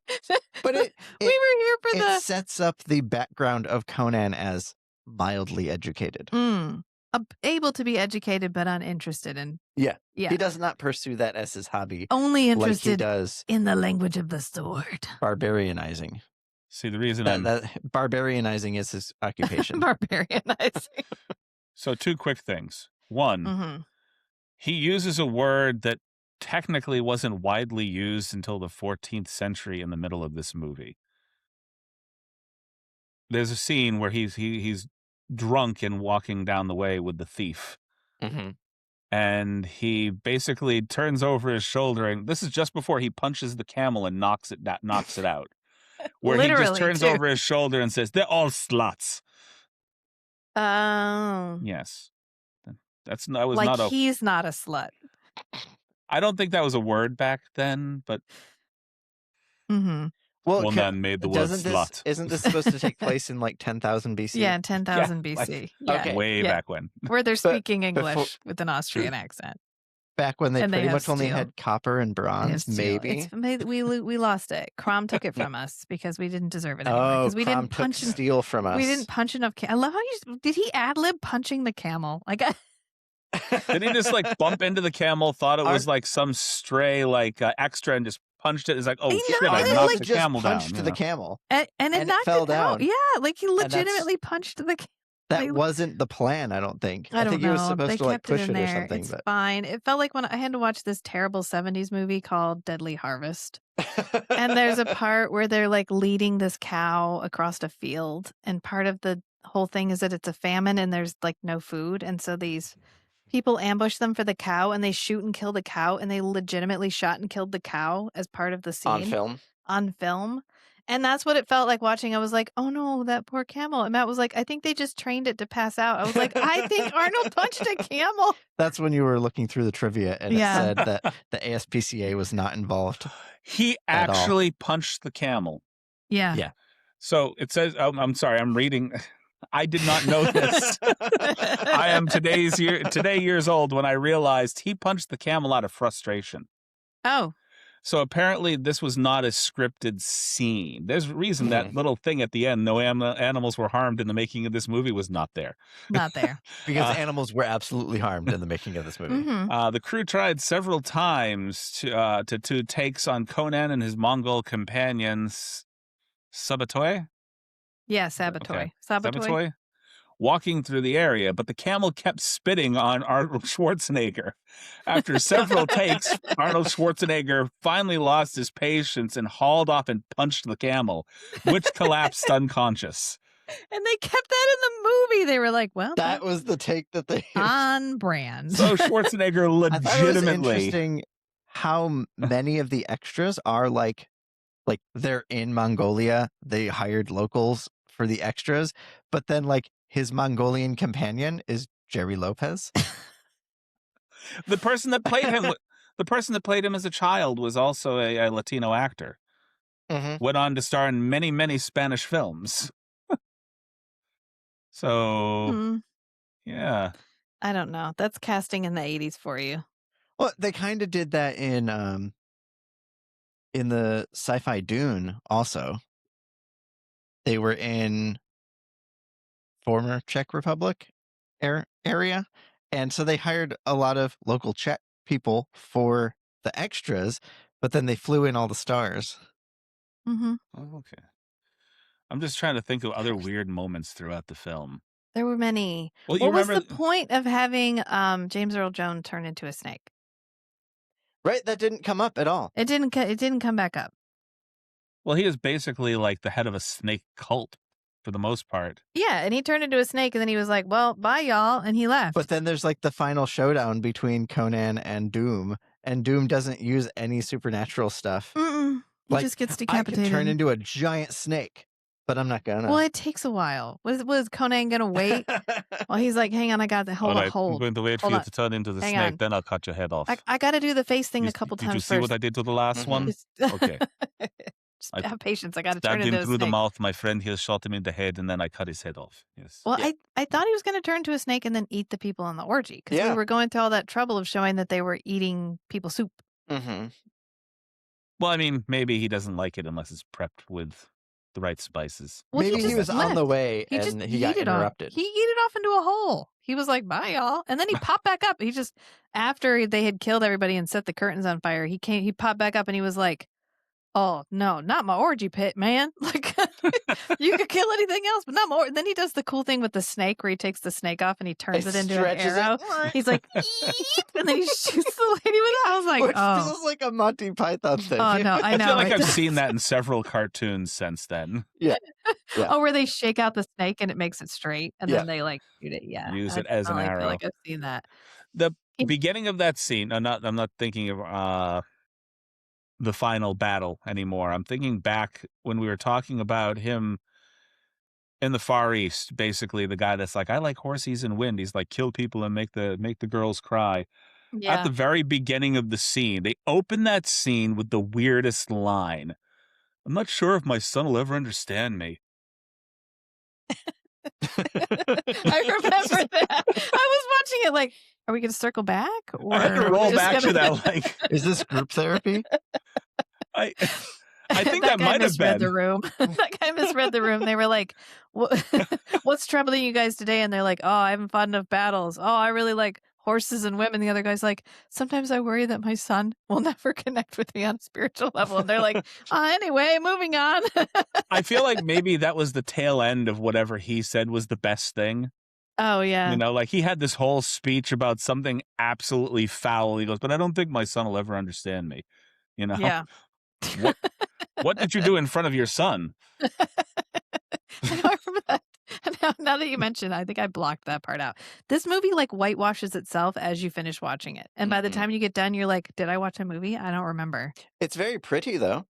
Speaker 3: But
Speaker 2: we were here for
Speaker 3: it sets up the background of Conan as mildly educated.
Speaker 2: Able to be educated but uninterested in.
Speaker 3: Yeah.
Speaker 2: Yeah.
Speaker 3: He does not pursue that as his hobby.
Speaker 2: Only interested
Speaker 3: like he does
Speaker 2: in the language of the sword.
Speaker 3: Barbarianizing.
Speaker 1: See, the reason
Speaker 3: that barbarianizing is his occupation.
Speaker 2: Barbarianizing.
Speaker 1: So 2 quick things. One, he uses a word that technically wasn't widely used until the 14th century in the middle of this movie. There's a scene where he's drunk and walking down the way with the thief. And he basically turns over his shoulder, and this is just before he punches the camel and knocks it out. Where he just turns over his shoulder and says, "They're all sluts."
Speaker 2: Oh.
Speaker 1: Yes. That was
Speaker 2: like
Speaker 1: not a...
Speaker 2: he's not a slut.
Speaker 1: I don't think that was a word back then, but
Speaker 2: Mm-hmm.
Speaker 3: Well,
Speaker 1: Conan made the word slut.
Speaker 3: isn't this supposed to take place in like 10,000 BC?
Speaker 2: Yeah, 10,000 BC.
Speaker 1: Like,
Speaker 2: yeah.
Speaker 3: okay.
Speaker 1: way
Speaker 2: yeah.
Speaker 1: back when.
Speaker 2: Where they're speaking
Speaker 3: before-
Speaker 2: English with an Austrian accent.
Speaker 3: Back when they
Speaker 2: And they
Speaker 3: pretty
Speaker 2: have
Speaker 3: much only
Speaker 2: steel.
Speaker 3: had copper and
Speaker 2: They have
Speaker 3: bronze,
Speaker 2: steel.
Speaker 3: maybe.
Speaker 2: We lost it. Crom took it from us because we didn't deserve it anymore. Because we
Speaker 3: Crom
Speaker 2: didn't
Speaker 3: took
Speaker 2: punch
Speaker 3: steel from us.
Speaker 2: We didn't punch enough. I love how did he ad lib punching the camel? Like,
Speaker 1: Did he just like bump into the camel, thought it was
Speaker 3: Our-
Speaker 1: like some stray like extra and just punched it? It's like, oh
Speaker 2: He
Speaker 1: shit,
Speaker 2: knocked
Speaker 1: I
Speaker 2: it,
Speaker 1: knocked
Speaker 2: like,
Speaker 1: the
Speaker 3: just
Speaker 1: camel down.
Speaker 3: punched
Speaker 1: you
Speaker 3: the
Speaker 1: know.
Speaker 3: camel.
Speaker 2: and it knocked
Speaker 3: fell
Speaker 2: it out.
Speaker 3: down.
Speaker 2: Yeah, like he
Speaker 3: that's-
Speaker 2: legitimately punched the camel.
Speaker 3: That wasn't the plan, I don't think.
Speaker 2: I don't
Speaker 3: think
Speaker 2: know.
Speaker 3: he was supposed
Speaker 2: They
Speaker 3: to like
Speaker 2: kept
Speaker 3: push
Speaker 2: it in
Speaker 3: it or
Speaker 2: there.
Speaker 3: something.
Speaker 2: It's
Speaker 3: But
Speaker 2: fine. It felt like when I had to watch this terrible 70s movie called Deadly Harvest. And there's a part where they're like leading this cow across a field. And part of the whole thing is that it's a famine and there's like no food. And so these people ambush them for the cow and they shoot and kill the cow. And they legitimately shot and killed the cow as part of the scene. On film. And that's what it felt like watching. I was like, oh no, that poor camel. And Matt was like, I think they just trained it to pass out. I was like, I think Arnold punched a camel.
Speaker 3: That's when you were looking through the trivia and
Speaker 2: Yeah.
Speaker 3: it said that the ASPCA was not involved.
Speaker 1: He
Speaker 3: At all.
Speaker 1: actually punched the camel.
Speaker 2: Yeah.
Speaker 3: Yeah.
Speaker 1: So it says, I'm sorry, I'm reading. I did not know this. I am today years old when I realized he punched the camel out of frustration.
Speaker 2: Oh.
Speaker 1: So apparently this was not a scripted scene. There's a reason that little thing at the end, no animals were harmed in the making of this movie, was not there.
Speaker 2: Not there.
Speaker 3: Because animals were absolutely harmed in the making of this movie.
Speaker 2: Mm-hmm.
Speaker 1: The crew tried several times to takes on Conan and his Mongol companions, Sabatoy?
Speaker 2: Yeah, Sabatoy.
Speaker 1: Okay.
Speaker 2: Sabatoy.
Speaker 1: Walking through the area, but the camel kept spitting on Arnold Schwarzenegger. After several takes, Arnold Schwarzenegger finally lost his patience and hauled off and punched the camel, which collapsed unconscious.
Speaker 2: And they kept that in the movie. They were like, well,
Speaker 3: That was the take that they used.
Speaker 2: on brand.
Speaker 1: So Schwarzenegger
Speaker 3: I thought it was
Speaker 1: legitimately...
Speaker 3: interesting how many of the extras are like they're in Mongolia. They hired locals for the extras, but then like his Mongolian companion is Jerry Lopez.
Speaker 1: The person that played him as a child was also a Latino actor.
Speaker 3: Mm-hmm.
Speaker 1: Went on to star in many, many Spanish films. So, yeah.
Speaker 2: I don't know. That's casting in the 80s for you.
Speaker 3: Well, they kind of did that in the sci-fi Dune also. They were in former Czech Republic area. And so they hired a lot of local Czech people for the extras, but then they flew in all the stars.
Speaker 2: Mm-hmm.
Speaker 1: Oh, okay. I'm just trying to think of other weird moments throughout the film.
Speaker 2: There were many.
Speaker 1: Well,
Speaker 2: what was the point of having James Earl Jones turn into a snake?
Speaker 3: Right, that didn't come up at all.
Speaker 2: It didn't come back up.
Speaker 1: Well, he is basically like the head of a snake cult for the most part.
Speaker 2: Yeah, and he turned into a snake, and then he was like, well, bye, y'all, and he left.
Speaker 3: But then there's like the final showdown between Conan and Doom doesn't use any supernatural stuff.
Speaker 2: Mm-mm. He just gets decapitated.
Speaker 3: I could turn into a giant snake, but I'm not gonna.
Speaker 2: Well, it takes a while. Was Conan gonna wait? Well, he's like, hang on, I got the hold.
Speaker 1: I'm going to wait for you to turn into the snake,
Speaker 2: on.
Speaker 1: then I'll cut your head off.
Speaker 2: I got to do the face thing a couple times.
Speaker 1: Did you see what I did to the last one? Okay.
Speaker 2: Just have patience. I got to
Speaker 1: Stabbed
Speaker 2: turn into
Speaker 1: him
Speaker 2: a
Speaker 1: through the
Speaker 2: snake.
Speaker 1: mouth. My friend here shot him in the head, and then I cut his head off. Yes.
Speaker 2: Well, I thought he was going to turn into a snake and then eat the people in the orgy because we
Speaker 3: Yeah.
Speaker 2: were going through all that trouble of showing that they were eating people soup.
Speaker 3: Mm-hmm.
Speaker 1: Well, I mean, maybe he doesn't like it unless it's prepped with the right spices.
Speaker 2: Well,
Speaker 3: Maybe he
Speaker 2: just
Speaker 3: was on the
Speaker 2: left.
Speaker 3: way
Speaker 2: He just
Speaker 3: and he got
Speaker 2: yeeted off.
Speaker 3: interrupted.
Speaker 2: He yeeted off into a hole. He was like, bye, y'all. And then he popped back up. He just, after they had killed everybody and set the curtains on fire, he popped back up and he was like, oh, no, not my orgy pit, man. Like, you could kill anything else, but not more. Then he does the cool thing with the snake where he takes the snake off and he turns it into an arrow. He's like, eep, and then he shoots the lady with it. I was like,
Speaker 3: Which
Speaker 2: oh.
Speaker 3: feels like a Monty Python thing.
Speaker 2: Oh, no, I know.
Speaker 1: I feel like
Speaker 2: right?
Speaker 1: I've seen that in several cartoons since then.
Speaker 3: Yeah.
Speaker 2: Oh, where they shake out the snake and it makes it straight, and then they like shoot it. Yeah,
Speaker 1: Use it as an
Speaker 2: I
Speaker 1: arrow.
Speaker 2: feel like I've seen that.
Speaker 1: The beginning of that scene. I'm not thinking of the final battle anymore. I'm thinking back when we were talking about him in the Far East. Basically, the guy that's like, I like horses and wind. He's like, kill people and make the girls cry. At
Speaker 2: Yeah.
Speaker 1: the very beginning of the scene, they open that scene with the weirdest line. I'm not sure if my son will ever understand me.
Speaker 2: I remember that. I was watching it like, are we gonna circle back
Speaker 1: I
Speaker 2: or
Speaker 1: had to
Speaker 2: are we
Speaker 1: roll
Speaker 2: just
Speaker 1: back to
Speaker 2: gonna
Speaker 1: that, like,
Speaker 3: Is this group therapy?
Speaker 1: I I think
Speaker 2: That
Speaker 1: that
Speaker 2: guy
Speaker 1: might have
Speaker 2: misread the
Speaker 1: been.
Speaker 2: room. That guy misread the room. They were like, "Wha what's troubling you guys today?" And they're like, "Oh, I haven't fought enough battles. Oh, I really like horses and women." The other guy's like, "Sometimes I worry that my son will never connect with me on a spiritual level." And they're like, Anyway, moving on."
Speaker 1: I feel like maybe that was the tail end of whatever he said was the best thing.
Speaker 2: Oh,
Speaker 1: You
Speaker 2: yeah.
Speaker 1: know, like, he had this whole speech about something absolutely foul. He goes, "But I don't think my son will ever understand me." You know?
Speaker 2: Yeah.
Speaker 1: What what did you do in front of your son?
Speaker 2: I know, I remember that. Now that you mention it, I think I blocked that part out. This movie, like, whitewashes itself as you finish watching it, and by the
Speaker 3: Mhm.
Speaker 2: time you get done, you're like, "Did I watch a movie? I don't remember."
Speaker 3: It's very pretty though.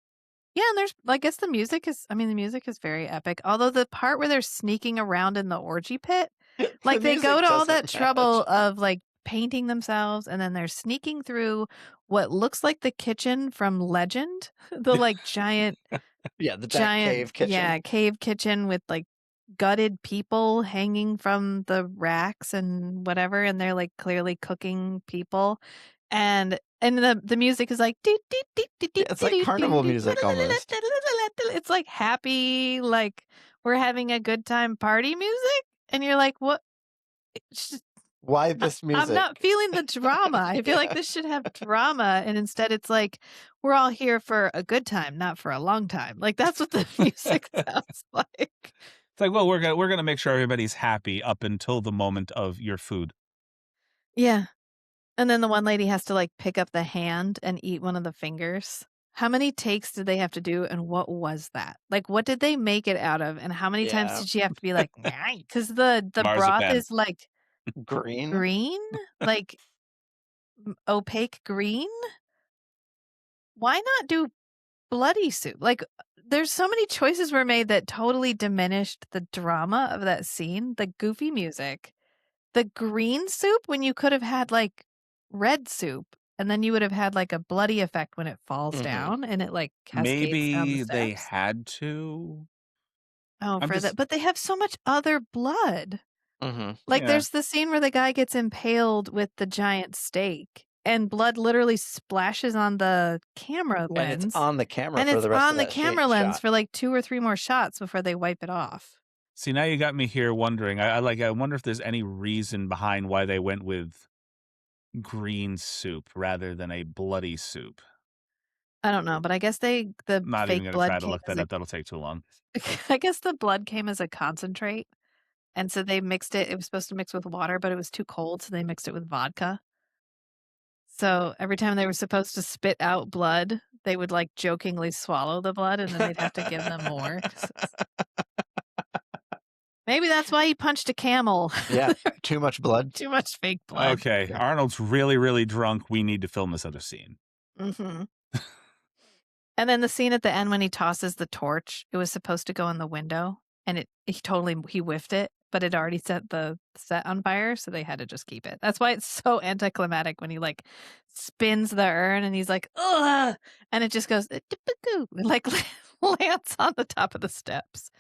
Speaker 2: Yeah, and there's I guess the music is the music is very epic, although the part where they're sneaking around in the orgy pit,
Speaker 3: The
Speaker 2: like, they go
Speaker 3: music
Speaker 2: to all that
Speaker 3: doesn't
Speaker 2: trouble
Speaker 3: match.
Speaker 2: of, like, painting themselves, and then they're sneaking through what looks like the kitchen from Legend, the, like,
Speaker 3: Yeah, that
Speaker 2: giant
Speaker 3: cave kitchen.
Speaker 2: cave kitchen with, like, gutted people hanging from the racks and whatever, and they're, like, clearly cooking people, and the music is like doo doo doo doo doo
Speaker 3: Yeah, it's
Speaker 2: doo
Speaker 3: like
Speaker 2: doo doo
Speaker 3: carnival
Speaker 2: doo
Speaker 3: music almost.
Speaker 2: it's, like, happy, like, we're having a good time party music, and you're like, "What?" sh
Speaker 3: Why this
Speaker 2: I'm
Speaker 3: music?
Speaker 2: not feeling the drama. I feel like
Speaker 3: Yeah.
Speaker 2: this should have drama, and instead it's like, "We're all here for a good time, not for a long time." Like, that's what the music sounds like.
Speaker 1: It's like, "Well, we're gonna make sure everybody's happy up until the moment of your food."
Speaker 2: Yeah, and then the one lady has to, like, pick up the hand and eat one of the fingers. How many takes did they have to do, and what was that? Like, what did they make it out of, and how many times
Speaker 3: Yeah.
Speaker 2: did she have to be like, because the broth
Speaker 1: Marzipan.
Speaker 2: is, like,
Speaker 3: Green?
Speaker 2: green? Like, opaque green? Why not do bloody soup? Like, there's so many choices were made that totally diminished the drama of that scene, the goofy music. The green soup when you could have had, like, red soup, and then you would have had, like, a bloody effect when it falls
Speaker 3: Mhm.
Speaker 2: down and it, like, cascades down the
Speaker 1: Maybe they
Speaker 2: steps.
Speaker 1: had to?
Speaker 2: Oh,
Speaker 1: I'm
Speaker 2: for
Speaker 1: just
Speaker 2: that but they have so much other blood.
Speaker 3: Mhm.
Speaker 2: Like,
Speaker 1: yeah.
Speaker 2: there's the scene where the guy gets impaled with the giant steak, and blood literally splashes on the camera
Speaker 3: And it's
Speaker 2: lens,
Speaker 3: on the camera
Speaker 2: and
Speaker 3: for
Speaker 2: it's
Speaker 3: the rest of
Speaker 2: on the
Speaker 3: that
Speaker 2: camera lens
Speaker 3: shot.
Speaker 2: for, like, 2 or 3 more shots before they wipe it off.
Speaker 1: See, now you got me here wondering. I wonder if there's any reason behind why they went with green soup rather than a bloody soup.
Speaker 2: I don't know, but I guess the
Speaker 1: Not even
Speaker 2: fake
Speaker 1: gonna try
Speaker 2: blood
Speaker 1: to
Speaker 2: came
Speaker 1: look
Speaker 2: as
Speaker 1: that
Speaker 2: a
Speaker 1: up, that'll take too long.
Speaker 2: I guess the blood came as a concentrate, and so they mixed it was supposed to mix with water, but it was too cold, so they mixed it with vodka. So, every time they were supposed to spit out blood, they would, like, jokingly swallow the blood, and then they'd have to give them more 'cause it's maybe that's why he punched a camel.
Speaker 3: Yeah, too much blood.
Speaker 2: Too much fake blood.
Speaker 1: Okay, Arnold's really, really drunk. We need to film this other scene.
Speaker 2: Mhm. And then the scene at the end when he tosses the torch, it was supposed to go in the window, and he whiffed it, but it already set the set on fire, so they had to just keep it. That's why it's so anticlimactic when he, like, spins the urn and he's like, "Ugh," and it just goes, "Dip-a-goo," and, like, lands on the top of the steps.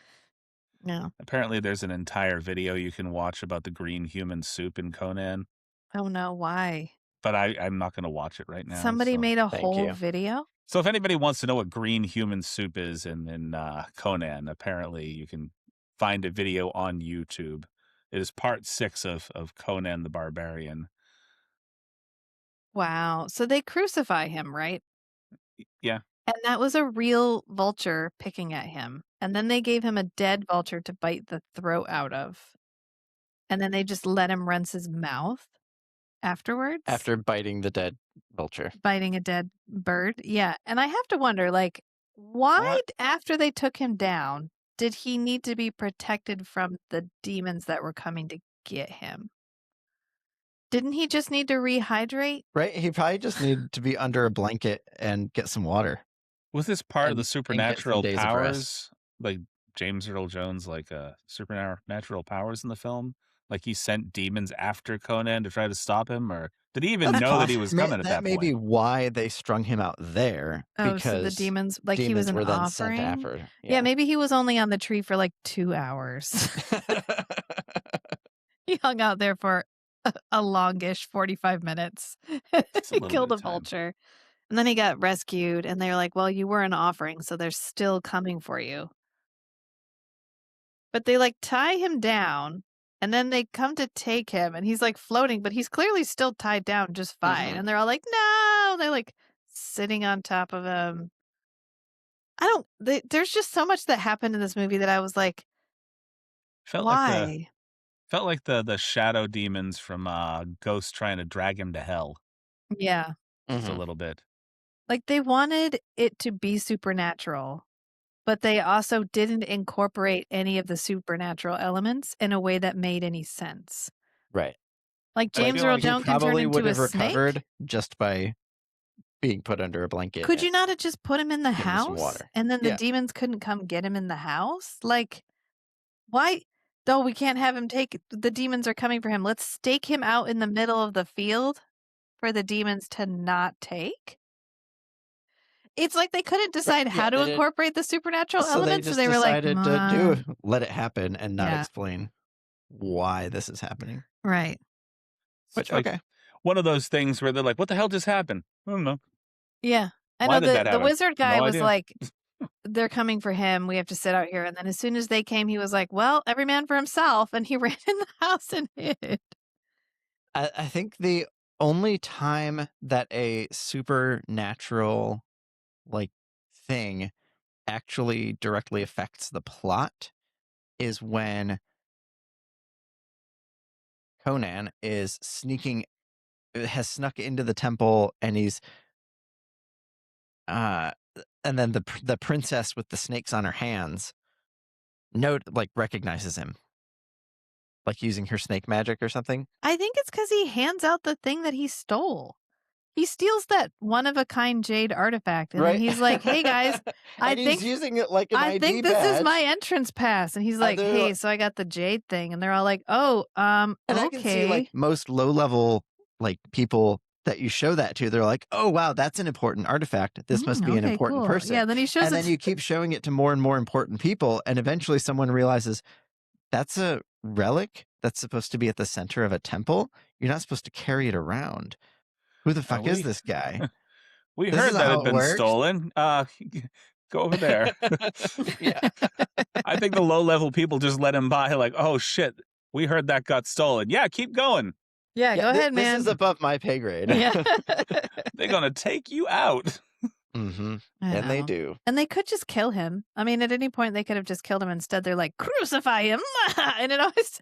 Speaker 2: Yeah.
Speaker 1: Apparently, there's an entire video you can watch about the green human soup in Conan,
Speaker 2: Oh, no, why?
Speaker 1: but I'm not gonna watch it right now,
Speaker 2: Somebody
Speaker 1: so
Speaker 2: made a
Speaker 3: Thank
Speaker 2: whole
Speaker 3: you.
Speaker 2: video?
Speaker 1: so if anybody wants to know what green human soup is in Conan, apparently you can find a video on YouTube. It is part 6 of Conan the Barbarian.
Speaker 2: Wow. So they crucify him, right?
Speaker 1: Yeah,
Speaker 2: And that was a real vulture picking at him, and then they gave him a dead vulture to bite the throat out of, and then they just let him rinse his mouth afterwards,
Speaker 3: After biting the dead vulture.
Speaker 2: biting a dead bird. Yeah, and I have to wonder, like, why
Speaker 1: what?
Speaker 2: after they took him down, did he need to be protected from the demons that were coming to get him? Didn't he just need to rehydrate?
Speaker 3: Right? He probably just needed to be under a blanket and get some water
Speaker 1: Was this part of the
Speaker 3: and get some
Speaker 1: supernatural
Speaker 3: days of rest.
Speaker 1: powers? Like, James Earl Jones, like, supernatural powers in the film? Like he sent demons after Conan to try to stop him, or did he even
Speaker 3: That's
Speaker 1: know that he was
Speaker 3: possible.
Speaker 1: coming at
Speaker 3: That
Speaker 1: that
Speaker 3: may be
Speaker 1: point?
Speaker 3: why they strung him out there,
Speaker 2: Oh, so the
Speaker 3: because
Speaker 2: demons, like he was
Speaker 3: demons
Speaker 2: an
Speaker 3: were then sent
Speaker 2: offering?
Speaker 3: after.
Speaker 2: Yeah,
Speaker 3: Yeah.
Speaker 2: maybe he was only on the tree for like 2 hours. He hung out there for a longish 45 minutes.
Speaker 1: Just a
Speaker 2: He
Speaker 1: little bit
Speaker 2: killed
Speaker 1: of
Speaker 2: a
Speaker 1: time.
Speaker 2: vulture. And then he got rescued, and they were like, "Well, you were an offering, so they're still coming for you." But they, like, tie him down, and then they come to take him, and he's, like, floating, but he's clearly still tied down just fine,
Speaker 3: Mhm.
Speaker 2: and they're all like, "No!" They're, like, sitting on top of him. I don't there's just so much that happened in this movie that I was like,
Speaker 1: Felt like the
Speaker 2: "Why?"
Speaker 1: felt like the shadow demons from Ghost trying to drag him to hell.
Speaker 2: Yeah.
Speaker 1: Just a
Speaker 3: Mhm.
Speaker 1: little bit.
Speaker 2: Like, they wanted it to be supernatural, but they also didn't incorporate any of the supernatural elements in a way that made any sense.
Speaker 3: Right.
Speaker 2: Like,
Speaker 1: I
Speaker 2: James
Speaker 1: feel
Speaker 2: Earl
Speaker 1: like
Speaker 3: He
Speaker 2: Jones can turn
Speaker 3: probably would
Speaker 2: into a
Speaker 3: have
Speaker 2: snake?
Speaker 3: recovered just by being put under a blanket
Speaker 2: Could
Speaker 3: and
Speaker 2: you not have just put him in the
Speaker 3: given some
Speaker 2: house,
Speaker 3: water.
Speaker 2: and then the
Speaker 3: Yeah.
Speaker 2: demons couldn't come get him in the house? Like, why though we can't have him take the demons are coming for him, let's stake him out in the middle of the field for the demons to not take? It's like they couldn't
Speaker 3: Right.
Speaker 2: decide
Speaker 3: Yeah,
Speaker 2: how to
Speaker 3: they did.
Speaker 2: incorporate the supernatural
Speaker 3: So they
Speaker 2: elements, so
Speaker 3: just
Speaker 2: they were like,
Speaker 3: decided to let it happen and not
Speaker 2: yeah,
Speaker 3: explain why this is happening.
Speaker 2: right.
Speaker 3: Which,
Speaker 1: it's like
Speaker 3: okay.
Speaker 1: one of those things where they're like, "What the hell just happened?" I don't know.
Speaker 2: Yeah. I
Speaker 1: Why
Speaker 2: know
Speaker 1: did that
Speaker 2: the
Speaker 1: happen?
Speaker 2: wizard guy
Speaker 1: No
Speaker 2: was
Speaker 1: idea.
Speaker 2: like, "They're coming for him, we have to sit out here," and then as soon as they came, he was like, "Well, every man for himself," and he ran in the house and hid.
Speaker 3: I think the only time that a supernatural like thing actually directly affects the plot is when Conan is has snuck into the temple, and he's uh and then the princess with the snakes on her hands recognizes him, like using her snake magic or something.
Speaker 2: I think it's because he hands out the thing that he stole. He steals that one of a kind jade artifact, and then
Speaker 3: Right.
Speaker 2: he's like, "Hey, guys, I
Speaker 3: And he's
Speaker 2: think
Speaker 3: using it like an
Speaker 2: I
Speaker 3: ID
Speaker 2: think this is my
Speaker 3: badge.
Speaker 2: entrance pass," and he's
Speaker 3: And
Speaker 2: like,
Speaker 3: they're
Speaker 2: "Hey, so I got the jade thing," and they're all like, "Oh,
Speaker 3: And I can see like
Speaker 2: okay."
Speaker 3: most low level like people that you show that to, they're like, "Oh wow, that's an important artifact. This must be an
Speaker 2: Okay,
Speaker 3: important
Speaker 2: cool.
Speaker 3: person."
Speaker 2: Yeah, then he shows
Speaker 3: And
Speaker 2: it
Speaker 3: then you keep showing it to more and more important people, and eventually someone realizes that's a relic that's supposed to be at the center of a temple. You're not supposed to carry it around. Who the fuck is
Speaker 1: We
Speaker 3: this guy?
Speaker 1: we
Speaker 3: This is
Speaker 1: heard
Speaker 3: not
Speaker 1: that
Speaker 3: how
Speaker 1: had
Speaker 3: it
Speaker 1: been
Speaker 3: works.
Speaker 1: stolen. Go over there.
Speaker 3: Yeah.
Speaker 1: I think the low level people just let him by. Like, oh shit, we heard that got stolen. Yeah, keep going.
Speaker 2: Yeah,
Speaker 3: Yeah,
Speaker 2: go ahead,
Speaker 3: this is
Speaker 2: man.
Speaker 3: above my pay grade.
Speaker 2: Yeah.
Speaker 1: They're gonna take you out.
Speaker 3: Hmm.
Speaker 2: I
Speaker 3: And they
Speaker 2: know.
Speaker 3: do.
Speaker 2: And they could just kill him. I mean, at any point, they could have just killed him. Instead, they're like, "Crucify him." And it always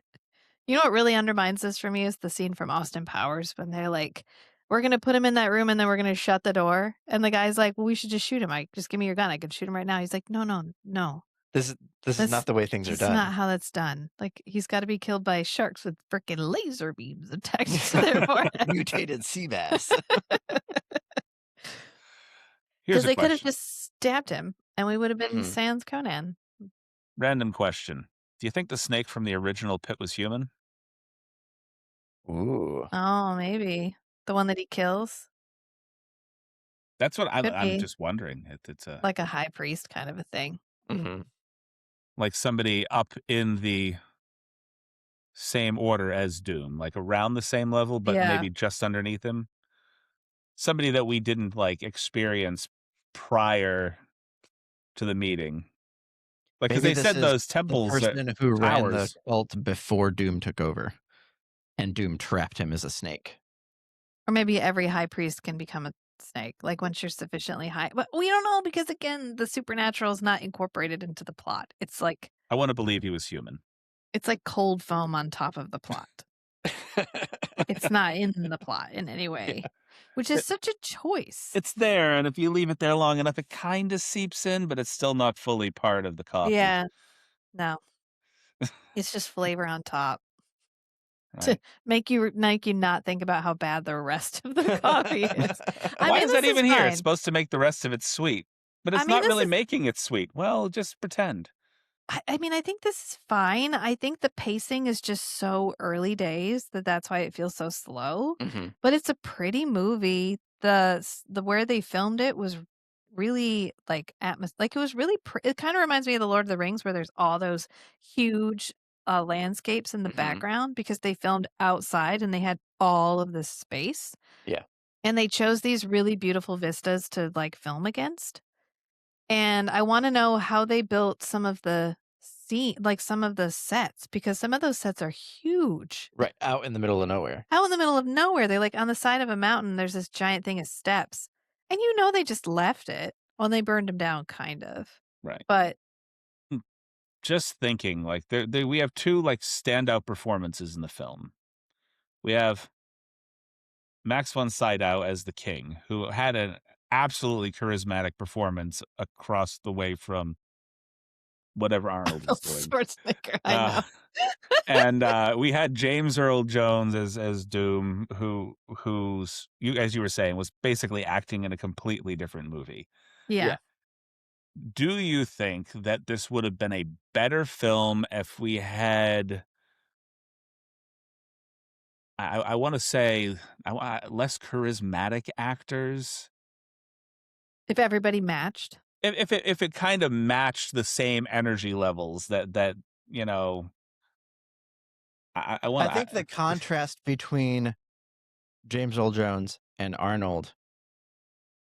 Speaker 2: you know what really undermines this for me is the scene from Austin Powers when they're like, "We're gonna put him in that room and then we're gonna shut the door." And the guy's like, "Well, we should just shoot him. Just give me your gun. I can shoot him right now." He's like, "No, no, no.
Speaker 3: This is
Speaker 2: That's
Speaker 3: not the way things are
Speaker 2: that's not
Speaker 3: done.
Speaker 2: how that's done. Like, he's got to be killed by sharks with freaking laser beams attached to their forehead."
Speaker 3: Mutated sea bass.
Speaker 1: Here's
Speaker 2: Because
Speaker 1: a
Speaker 2: they could have
Speaker 1: question.
Speaker 2: just stabbed him, and we would have been
Speaker 3: Mhm.
Speaker 2: sans Conan.
Speaker 1: Random question. Do you think the snake from the original pit was human?
Speaker 3: Ooh.
Speaker 2: Oh, maybe the one that he kills
Speaker 1: That's what
Speaker 2: could
Speaker 1: I'm
Speaker 2: be
Speaker 1: just wondering. It's a
Speaker 2: like a high priest kind of a thing.
Speaker 3: Mhm.
Speaker 1: like somebody up in the same order as Doom, like around the same level, but
Speaker 2: Yeah.
Speaker 1: maybe just underneath him. Somebody that we didn't like experience prior to the meeting. Like, because
Speaker 3: Maybe
Speaker 1: they
Speaker 3: this
Speaker 1: said
Speaker 3: is
Speaker 1: those
Speaker 3: the
Speaker 1: temples are
Speaker 3: person who ran the
Speaker 1: towers.
Speaker 3: cult before Doom took over, and Doom trapped him as a snake.
Speaker 2: Or maybe every high priest can become a snake, like once you're sufficiently high. But we don't know because again, the supernatural is not incorporated into the plot.
Speaker 1: I want to believe he was human.
Speaker 2: It's like cold foam on top of the plot. It's not in the plot in any way, which is
Speaker 1: It-
Speaker 2: such a choice.
Speaker 1: It's there, and if you leave it there long enough, it kind of seeps in, but it's still not fully part of the coffee.
Speaker 2: Yeah, no, it's just flavor on top to
Speaker 1: Right?
Speaker 2: make you not think about how bad the rest of the coffee is. I
Speaker 1: Why
Speaker 2: mean,
Speaker 1: is that
Speaker 2: this is
Speaker 1: even here? It's
Speaker 2: fine.
Speaker 1: supposed to make the rest of it sweet, but
Speaker 2: I
Speaker 1: it's
Speaker 2: mean,
Speaker 1: not
Speaker 2: this
Speaker 1: really
Speaker 2: is
Speaker 1: making it sweet. Well, just pretend.
Speaker 2: I mean, I think this is fine. I think the pacing is just so early days that's why it feels so slow.
Speaker 3: Mm-hmm.
Speaker 2: But it's a pretty movie. The where they filmed it was really like like it was really it kind of reminds me of the Lord of the Rings where there's all those huge landscapes in the
Speaker 3: Mm-hmm.
Speaker 2: background because they filmed outside and they had all of this space.
Speaker 3: Yeah.
Speaker 2: And they chose these really beautiful vistas to like film against. And I wanna know how they built some of the like, some of the sets, because some of those sets are huge.
Speaker 3: Right. Out in the middle of nowhere.
Speaker 2: Out in the middle of nowhere, they're, like, on the side of a mountain, there's this giant thing of steps, and they just left it. Well, they burned them down, kind of.
Speaker 1: Right.
Speaker 2: But
Speaker 1: Just thinking, like, we have 2, like, standout performances in the film. We have Max von Sydow as the king, who had an absolutely charismatic performance across the way from whatever Arnold was doing.
Speaker 2: Schwarzenegger, I
Speaker 1: Uh,
Speaker 2: know.
Speaker 1: and we had James Earl Jones as Doom, who's as you were saying, was basically acting in a completely different movie.
Speaker 2: Yeah.
Speaker 1: Do you think that this would have been a better film if we had, I want to say, less charismatic actors?
Speaker 2: If everybody matched.
Speaker 1: If it kind of matched the same energy levels that you know, I want.
Speaker 3: I think the contrast between James Earl Jones and Arnold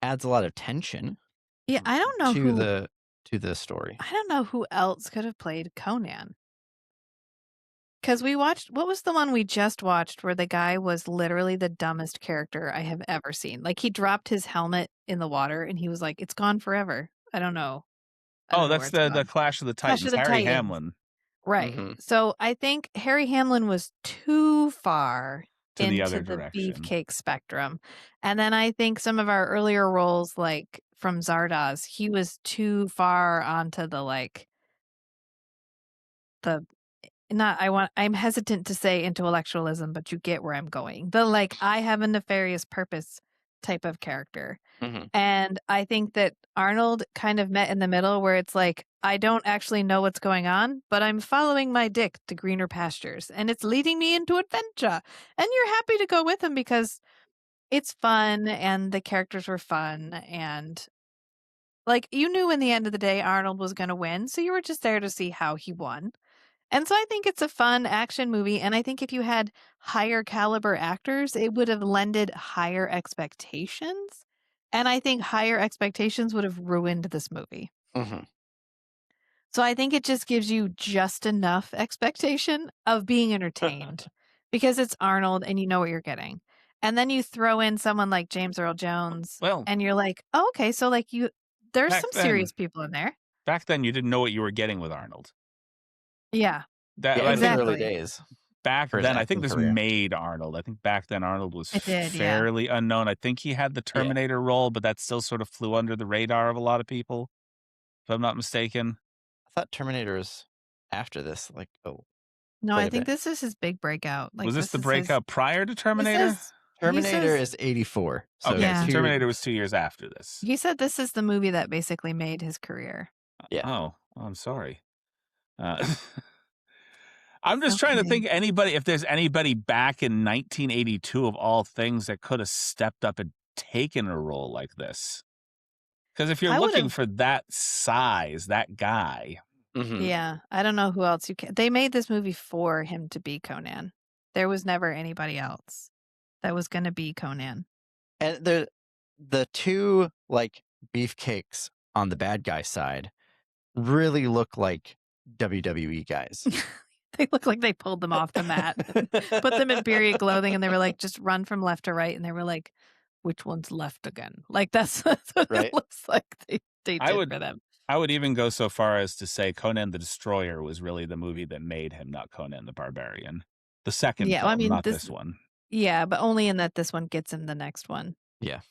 Speaker 3: adds a lot of tension
Speaker 2: Yeah, I don't know
Speaker 3: to the story.
Speaker 2: I don't know who else could have played Conan. 'Cause we watched what was the one we just watched where the guy was literally the dumbest character I have ever seen? Like, he dropped his helmet in the water, and he was like, "It's gone forever." I don't know. I don't
Speaker 1: Oh,
Speaker 2: know where
Speaker 1: that's
Speaker 2: it's
Speaker 1: the
Speaker 2: gone.
Speaker 1: Clash of the
Speaker 2: Clash of
Speaker 1: Titans,
Speaker 2: the
Speaker 1: Harry
Speaker 2: Titans.
Speaker 1: Hamlin
Speaker 2: Right.
Speaker 3: Mm-hmm.
Speaker 2: So, I think Harry Hamlin was too far
Speaker 1: to the
Speaker 2: into
Speaker 1: other
Speaker 2: the
Speaker 1: direction.
Speaker 2: beefcake spectrum. And then I think some of our earlier roles, like, from Zardoz, he was too far onto the, like, the not I'm hesitant to say intellectualism, but you get where I'm going. The, like, I have a nefarious purpose type of character.
Speaker 3: Mm-hmm.
Speaker 2: And I think that Arnold kind of met in the middle where it's like, I don't actually know what's going on, but I'm following my dick to greener pastures and it's leading me into adventure. And you're happy to go with him because it's fun and the characters were fun and like you knew in the end of the day Arnold was going to win, so you were just there to see how he won. And so I think it's a fun action movie, and I think if you had higher caliber actors, it would have lended higher expectations, and I think higher expectations would have ruined this movie.
Speaker 3: Mm-hmm.
Speaker 2: So I think it just gives you just enough expectation of being entertained because it's Arnold and you know what you're getting. And then you throw in someone like James Earl Jones
Speaker 1: Well,
Speaker 2: and you're like, "Oh, okay, so like there's
Speaker 1: back
Speaker 2: some
Speaker 1: then
Speaker 2: serious people in there."
Speaker 1: you didn't know what you were getting with Arnold.
Speaker 2: Yeah,
Speaker 3: Yeah,
Speaker 1: I
Speaker 3: it was
Speaker 1: think
Speaker 3: early
Speaker 2: exactly.
Speaker 3: days
Speaker 1: back
Speaker 3: for his
Speaker 1: then, I think
Speaker 3: acting
Speaker 1: this
Speaker 3: career.
Speaker 1: made Arnold. I think back then Arnold was
Speaker 2: It did, yeah.
Speaker 1: fairly unknown. I think he had the
Speaker 3: Yeah.
Speaker 1: Terminator role, but that still sort of flew under the radar of a lot of people, if I'm not mistaken.
Speaker 3: I thought Terminator was after this, like
Speaker 2: No,
Speaker 3: quite
Speaker 2: I
Speaker 3: a
Speaker 2: think
Speaker 3: bit.
Speaker 2: this is his big breakout. Like
Speaker 1: Was this
Speaker 2: this
Speaker 1: the
Speaker 2: is his
Speaker 1: breakup prior to
Speaker 2: he
Speaker 1: Terminator?
Speaker 2: says he
Speaker 3: Terminator
Speaker 2: says
Speaker 3: is 84. So
Speaker 1: Okay,
Speaker 2: Yeah.
Speaker 1: so
Speaker 3: 2
Speaker 1: Terminator was 2 years after this.
Speaker 2: he said this is the movie that basically made his career.
Speaker 3: Yeah.
Speaker 1: Oh, I'm sorry. Uh, I'm just trying to
Speaker 2: Okay.
Speaker 1: think if there's anybody back in 1982 of all things that could have stepped up and taken a role like this. Because if you're
Speaker 2: I would
Speaker 1: looking
Speaker 2: have
Speaker 1: for that size, that guy,
Speaker 3: Mm-hmm.
Speaker 2: Yeah, I don't know who else you can. They made this movie for him to be Conan. There was never anybody else that was going to be Conan.
Speaker 3: And the two like beefcakes on the bad guy side really look like WWE guys.
Speaker 2: They look like they pulled them off the mat, put them in period clothing, and they were like, just run from left to right. And they were like, which one's left again? Like, that's what
Speaker 3: Right.
Speaker 2: it looks like they
Speaker 1: I
Speaker 2: did
Speaker 1: would
Speaker 2: for them.
Speaker 1: I would even go so far as to say Conan the Destroyer was really the movie that made him, not Conan the Barbarian. The second
Speaker 2: Yeah, well, I
Speaker 1: film,
Speaker 2: mean,
Speaker 1: not this one.
Speaker 2: yeah, but only in that this one gets him the next one.
Speaker 3: Yeah.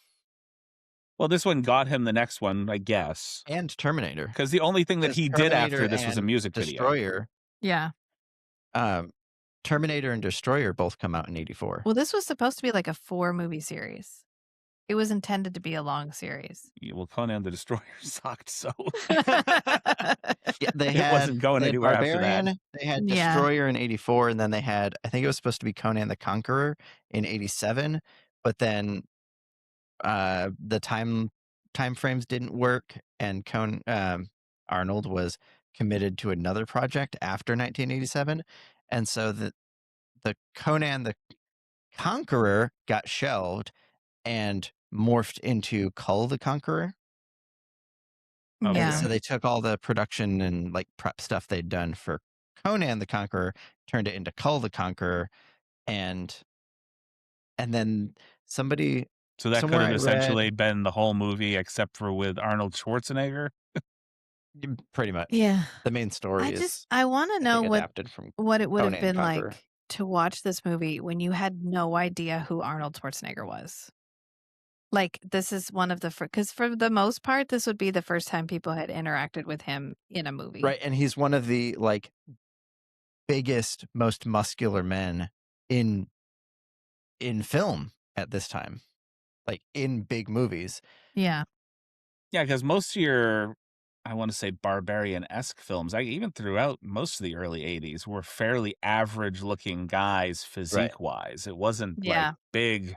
Speaker 1: Well, this one got him the next one, I guess.
Speaker 3: And Terminator.
Speaker 1: Because the only thing that
Speaker 3: Because
Speaker 1: he did
Speaker 3: Terminator
Speaker 1: after this was a
Speaker 3: and
Speaker 1: music video.
Speaker 3: Destroyer.
Speaker 2: Yeah.
Speaker 3: Terminator and Destroyer both come out in 84.
Speaker 2: Well, this was supposed to be like a 4-movie series. It was intended to be a long series.
Speaker 1: Well, Conan the Destroyer sucked, so
Speaker 3: Yeah, they
Speaker 1: it wasn't going
Speaker 3: had
Speaker 1: anywhere after that.
Speaker 3: Barbarian, they had
Speaker 2: Yeah.
Speaker 3: Destroyer in 84, and then they had, I think it was supposed to be Conan the Conqueror in 87, but then the time frames didn't work, and Arnold was committed to another project after 1987, and so the Conan the Conqueror got shelved and morphed into Kull the Conqueror. And
Speaker 2: Yeah.
Speaker 3: so they took all the production and like prep stuff they'd done for Conan the Conqueror, turned it into Kull the Conqueror, and then somebody
Speaker 1: So that could
Speaker 3: somewhere
Speaker 1: have
Speaker 3: I read
Speaker 1: essentially been the whole movie except for with Arnold Schwarzenegger.
Speaker 3: pretty much
Speaker 2: Yeah.
Speaker 3: the main story is
Speaker 2: I want to
Speaker 3: I
Speaker 2: know
Speaker 3: think adapted from
Speaker 2: what it would have
Speaker 3: Conan
Speaker 2: been
Speaker 3: Conqueror.
Speaker 2: like to watch this movie when you had no idea who Arnold Schwarzenegger was. Like, this is one of the because for the most part, this would be the first time people had interacted with him in a movie.
Speaker 3: Right, and he's one of the like biggest, most muscular men in film at this time, like in big movies.
Speaker 2: Yeah.
Speaker 1: Yeah, because most of your, I want to say, barbarian-esque films, even throughout most of the early 80s, were fairly average-looking guys physique-wise. It wasn't like
Speaker 2: Yeah.
Speaker 1: big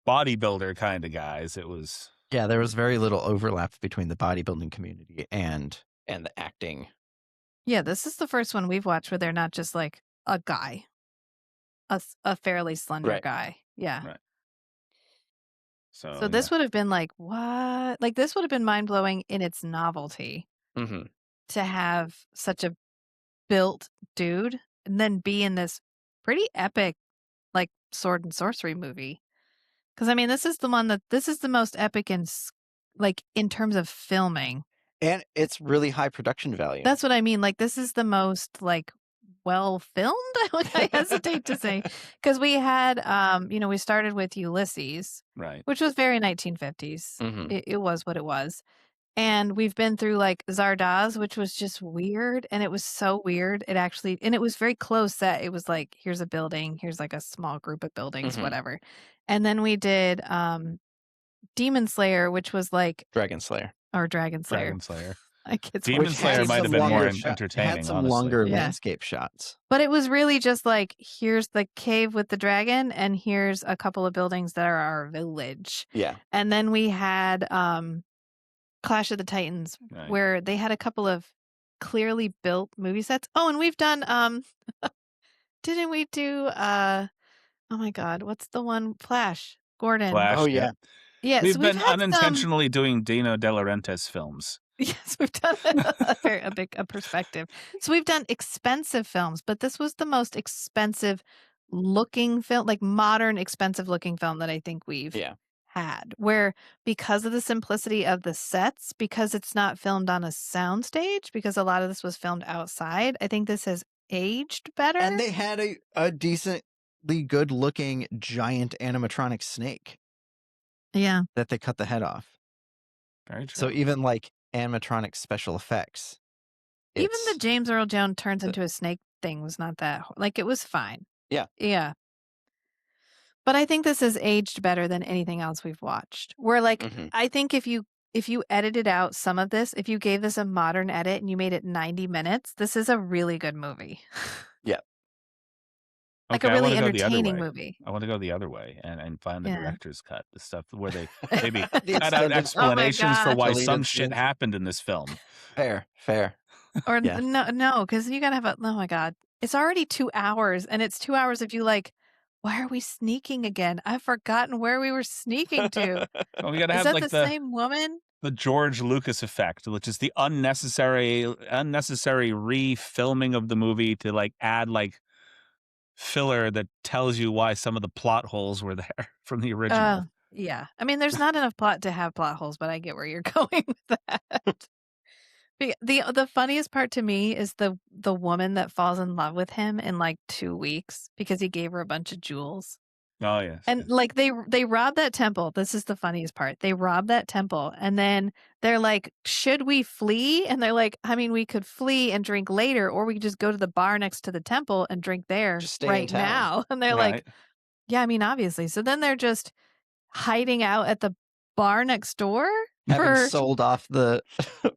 Speaker 1: bodybuilder kind of guys. It was...
Speaker 3: Yeah, there was very little overlap between the bodybuilding community and the acting.
Speaker 2: Yeah, this is the first one we've watched where they're not just like a guy, a fairly slender
Speaker 3: Right.
Speaker 2: guy. Yeah.
Speaker 1: Right.
Speaker 2: So this would have been like, what? Like, this would have been mind blowing in its novelty
Speaker 3: Mm-hmm.
Speaker 2: to have such a built dude and then be in this pretty epic, like, sword and sorcery movie. Because I mean, this is the most epic like in terms of filming.
Speaker 3: And it's really high production value.
Speaker 2: That's what I mean. Like, this is the most like well filmed. I hesitate to say, because we had we started with Ulysses,
Speaker 1: right,
Speaker 2: which was very 1950s.
Speaker 3: Mm-hmm.
Speaker 2: It was what it was. And we've been through like Zardoz, which was just weird. And it was so weird. And it was very close set. It was like, here's a building, here's like a small group of buildings,
Speaker 3: Mhm.
Speaker 2: whatever. And then we did Demon Slayer, which was like
Speaker 3: Dragon Slayer.
Speaker 2: or Dragon Slayer.
Speaker 1: Dragon Slayer.
Speaker 2: Like it's
Speaker 1: Demon
Speaker 3: Which
Speaker 1: Slayer
Speaker 3: had
Speaker 1: might have
Speaker 3: some
Speaker 1: been more
Speaker 3: longer
Speaker 1: entertaining,
Speaker 3: It had some
Speaker 1: honestly.
Speaker 3: longer
Speaker 2: Yeah.
Speaker 3: landscape shots.
Speaker 2: But it was really just like, here's the cave with the dragon, and here's a couple of buildings that are our village.
Speaker 3: Yeah.
Speaker 2: And then we had Clash of the Titans,
Speaker 1: Right.
Speaker 2: where they had a couple of clearly built movie sets. Oh, and we've done didn't we do oh my god, what's the one? Flash Gordon.
Speaker 1: Flash,
Speaker 3: Oh, yeah.
Speaker 2: Yeah,
Speaker 1: We've
Speaker 2: so
Speaker 1: been
Speaker 2: had some
Speaker 1: unintentionally doing Dino De Laurentiis films.
Speaker 2: Yes, we've done a perspective. So we've done expensive films, but this was the most expensive looking film, like modern expensive looking film that I think we've
Speaker 3: Yeah.
Speaker 2: had. Where because of the simplicity of the sets, because it's not filmed on a soundstage, because a lot of this was filmed outside, I think this has aged better.
Speaker 3: And they had a decently good looking giant animatronic snake
Speaker 2: Yeah.
Speaker 3: that they cut the head off.
Speaker 1: Very true.
Speaker 3: So even like animatronic special effects.
Speaker 2: Even the
Speaker 3: it's-
Speaker 2: James Earl Jones turns into a snake thing was not that like it was fine.
Speaker 3: Yeah.
Speaker 2: Yeah. But I think this has aged better than anything else we've watched. Where like
Speaker 3: Mhm.
Speaker 2: I think if you edited out some of this, if you gave this a modern edit and you made it 90 minutes, this is a really good movie. Like
Speaker 1: Okay,
Speaker 2: a
Speaker 1: I
Speaker 2: really
Speaker 1: wanna go the other
Speaker 2: entertaining
Speaker 1: way.
Speaker 2: movie.
Speaker 1: I want to go the other way and find the
Speaker 2: Yeah.
Speaker 1: director's cut, the stuff where they maybe
Speaker 3: The
Speaker 1: cut out
Speaker 3: extended-
Speaker 1: explanations for
Speaker 2: God.
Speaker 1: why
Speaker 3: Deleted
Speaker 1: some shit
Speaker 3: scenes.
Speaker 1: happened in this film.
Speaker 3: Fair.
Speaker 2: Or
Speaker 3: Yeah.
Speaker 2: no, because you gotta have oh my god. It's already 2 hours, and it's 2 hours of you like, why are we sneaking again? I've forgotten where we were sneaking to.
Speaker 1: Well, we gotta
Speaker 2: Is
Speaker 1: have
Speaker 2: that
Speaker 1: like
Speaker 2: the same woman?
Speaker 1: the George Lucas effect, which is the unnecessary refilming of the movie to like add like filler that tells you why some of the plot holes were there from the original.
Speaker 2: Yeah. I mean, there's not enough plot to have plot holes, but I get where you're going with that. The funniest part to me is the woman that falls in love with him in like 2 weeks because he gave her a bunch of jewels.
Speaker 1: Oh yes.
Speaker 2: And like they rob that temple. This is the funniest part. They rob that temple and then they're like, should we flee? And they're like, I mean, we could flee and drink later, or we could just go to the bar next to the temple and drink there
Speaker 3: Just stay in
Speaker 2: right
Speaker 3: town.
Speaker 2: now. And they're
Speaker 1: Right.
Speaker 2: like, yeah, I mean, obviously. So then they're just hiding out at the bar next door
Speaker 3: Having
Speaker 2: for
Speaker 3: sold off the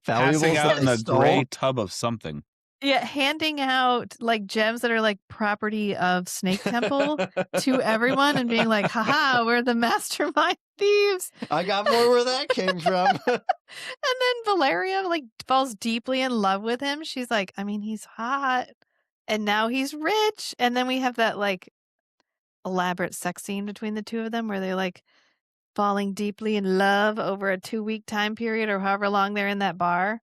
Speaker 1: Passing
Speaker 3: valuables
Speaker 1: out
Speaker 3: that
Speaker 1: in
Speaker 3: they
Speaker 1: a gray
Speaker 3: stole.
Speaker 1: tub of something.
Speaker 2: handing out like gems that are like property of Snake Temple to everyone and being like, haha, we're the mastermind thieves.
Speaker 3: I got more where that came from.
Speaker 2: And then Valeria like falls deeply in love with him. She's like, I mean, he's hot and now he's rich. And then we have that like elaborate sex scene between the two of them where they're like falling deeply in love over a 2-week time period or however long they're in that bar.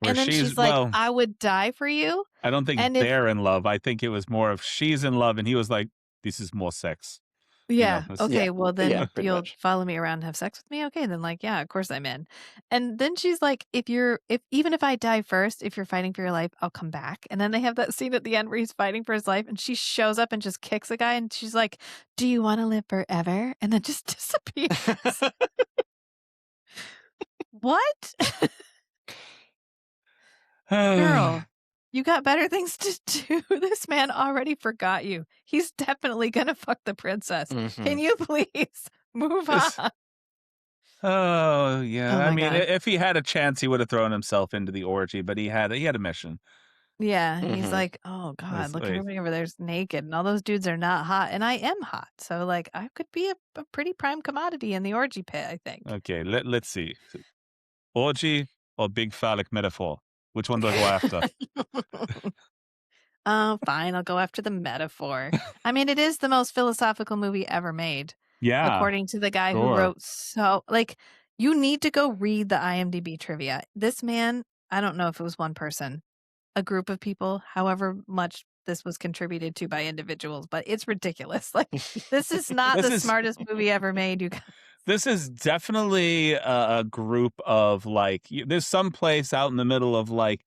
Speaker 1: Where
Speaker 2: And then
Speaker 1: she's,
Speaker 2: she's like,
Speaker 1: well,
Speaker 2: I would die for you.
Speaker 1: I don't think
Speaker 2: And if
Speaker 1: they're in love. I think it was more of she's in love, and he was like, "This is more sex."
Speaker 2: Yeah.
Speaker 1: This-
Speaker 2: Okay.
Speaker 3: Yeah.
Speaker 2: Well,
Speaker 3: Yeah,
Speaker 2: then
Speaker 3: pretty
Speaker 2: you'll
Speaker 3: much.
Speaker 2: follow me around and have sex with me. Okay. Then, like, yeah, of course I'm in. And then she's like, even if I die first, if you're fighting for your life, I'll come back. And then they have that scene at the end where he's fighting for his life and she shows up and just kicks a guy. And she's like, do you want to live forever? And then just disappears. What? Girl, you got better things to do. This man already forgot you. He's definitely going to fuck the princess.
Speaker 3: Mhm.
Speaker 2: Can you please move on?
Speaker 1: This- Oh yeah.
Speaker 2: Oh
Speaker 1: I
Speaker 2: my
Speaker 1: mean,
Speaker 2: God.
Speaker 1: if he had a chance, he would have thrown himself into the orgy. But he had a mission.
Speaker 2: Yeah, he's
Speaker 3: Mhm.
Speaker 2: like, "Oh God, look,
Speaker 1: Wait.
Speaker 2: everybody over there's naked, and all those dudes are not hot, and I am hot, so like I could be a pretty prime commodity in the orgy pit, I think."
Speaker 1: Okay, let's see. Orgy or big phallic metaphor? Which one do I go after?
Speaker 2: Oh, fine, I'll go after the metaphor. I mean, it is the most philosophical movie ever made,
Speaker 1: Yeah,
Speaker 2: according to the guy who
Speaker 1: sure.
Speaker 2: wrote. So, like, you need to go read the IMDb trivia. This man, I don't know if it was one person, a group of people, however much this was contributed to by individuals, but it's ridiculous. Like, this is not
Speaker 1: This
Speaker 2: the
Speaker 1: is-
Speaker 2: smartest movie ever made, you guys.
Speaker 1: This is definitely a group of like. There's some place out in the middle of like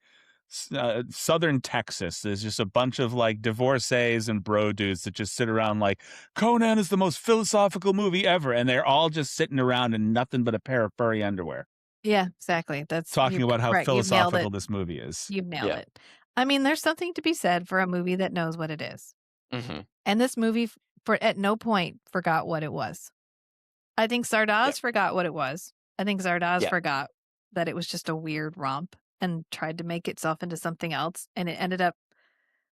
Speaker 1: southern Texas. There's just a bunch of like divorcees and bro dudes that just sit around like Conan is the most philosophical movie ever, and they're all just sitting around in nothing but a pair of furry underwear,
Speaker 2: Yeah, exactly. That's
Speaker 1: talking
Speaker 2: you're
Speaker 1: about how
Speaker 2: correct. You've nailed
Speaker 1: philosophical
Speaker 2: it.
Speaker 1: this movie is.
Speaker 2: You've nailed
Speaker 3: Yeah.
Speaker 2: it. I mean, there's something to be said for a movie that knows what it is.
Speaker 3: Mhm.
Speaker 2: And this movie for at no point forgot what it was. I think Zardoz forgot what it was. I think Zardoz
Speaker 3: Yeah.
Speaker 2: forgot that it was just a weird romp and tried to make itself into something else, and it ended up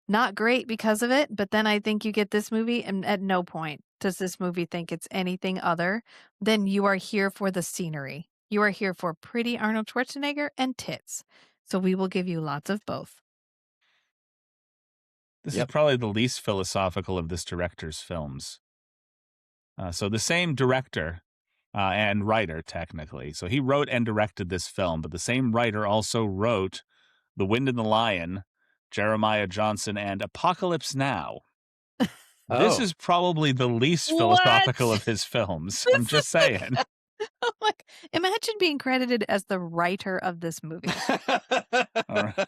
Speaker 2: not great because of it. But then I think you get this movie, and at no point does this movie think it's anything other than you are here for the scenery. You are here for pretty Arnold Schwarzenegger and tits. So we will give you lots of both.
Speaker 1: This
Speaker 3: Yep.
Speaker 1: is probably the least philosophical of this director's films. So the same director and writer, technically. So he wrote and directed this film, but the same writer also wrote The Wind and the Lion, Jeremiah Johnson, and Apocalypse Now. This
Speaker 3: Oh.
Speaker 1: is probably the least
Speaker 2: What?
Speaker 1: philosophical of his films. I'm just saying.
Speaker 2: Like, imagine being credited as the writer of this movie.
Speaker 1: All right.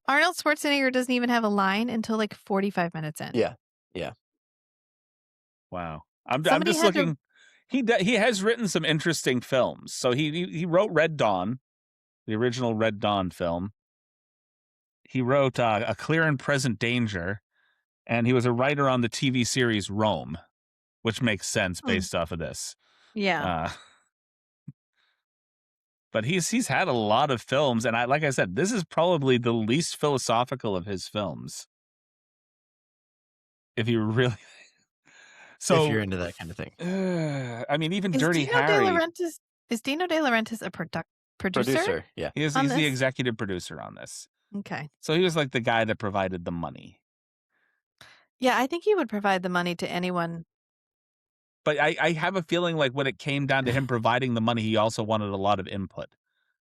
Speaker 2: Arnold Schwarzenegger doesn't even have a line until like 45 minutes in.
Speaker 3: Yeah.
Speaker 1: Wow. I'm
Speaker 2: Somebody
Speaker 1: just
Speaker 2: had to-
Speaker 1: looking. He has written some interesting films. So he wrote Red Dawn, the original Red Dawn film. He wrote A Clear and Present Danger, and he was a writer on the TV series Rome, which makes sense based off of this.
Speaker 2: Yeah.
Speaker 1: But he's had a lot of films, and like I said, this is probably the least philosophical of his films. If you really, so
Speaker 3: if you're into that kind of thing.
Speaker 1: I mean, even
Speaker 2: Is
Speaker 1: Dirty
Speaker 2: Dino De
Speaker 1: Harry.
Speaker 2: Laurentiis, is Dino De Laurentiis a producer?
Speaker 3: Yeah.
Speaker 1: He's
Speaker 2: on
Speaker 1: the
Speaker 2: this?
Speaker 1: executive producer on this.
Speaker 2: Okay.
Speaker 1: So he was like the guy that provided the money.
Speaker 2: Yeah, I think he would provide the money to anyone.
Speaker 1: But I have a feeling like when it came down to him providing the money, he also wanted a lot of input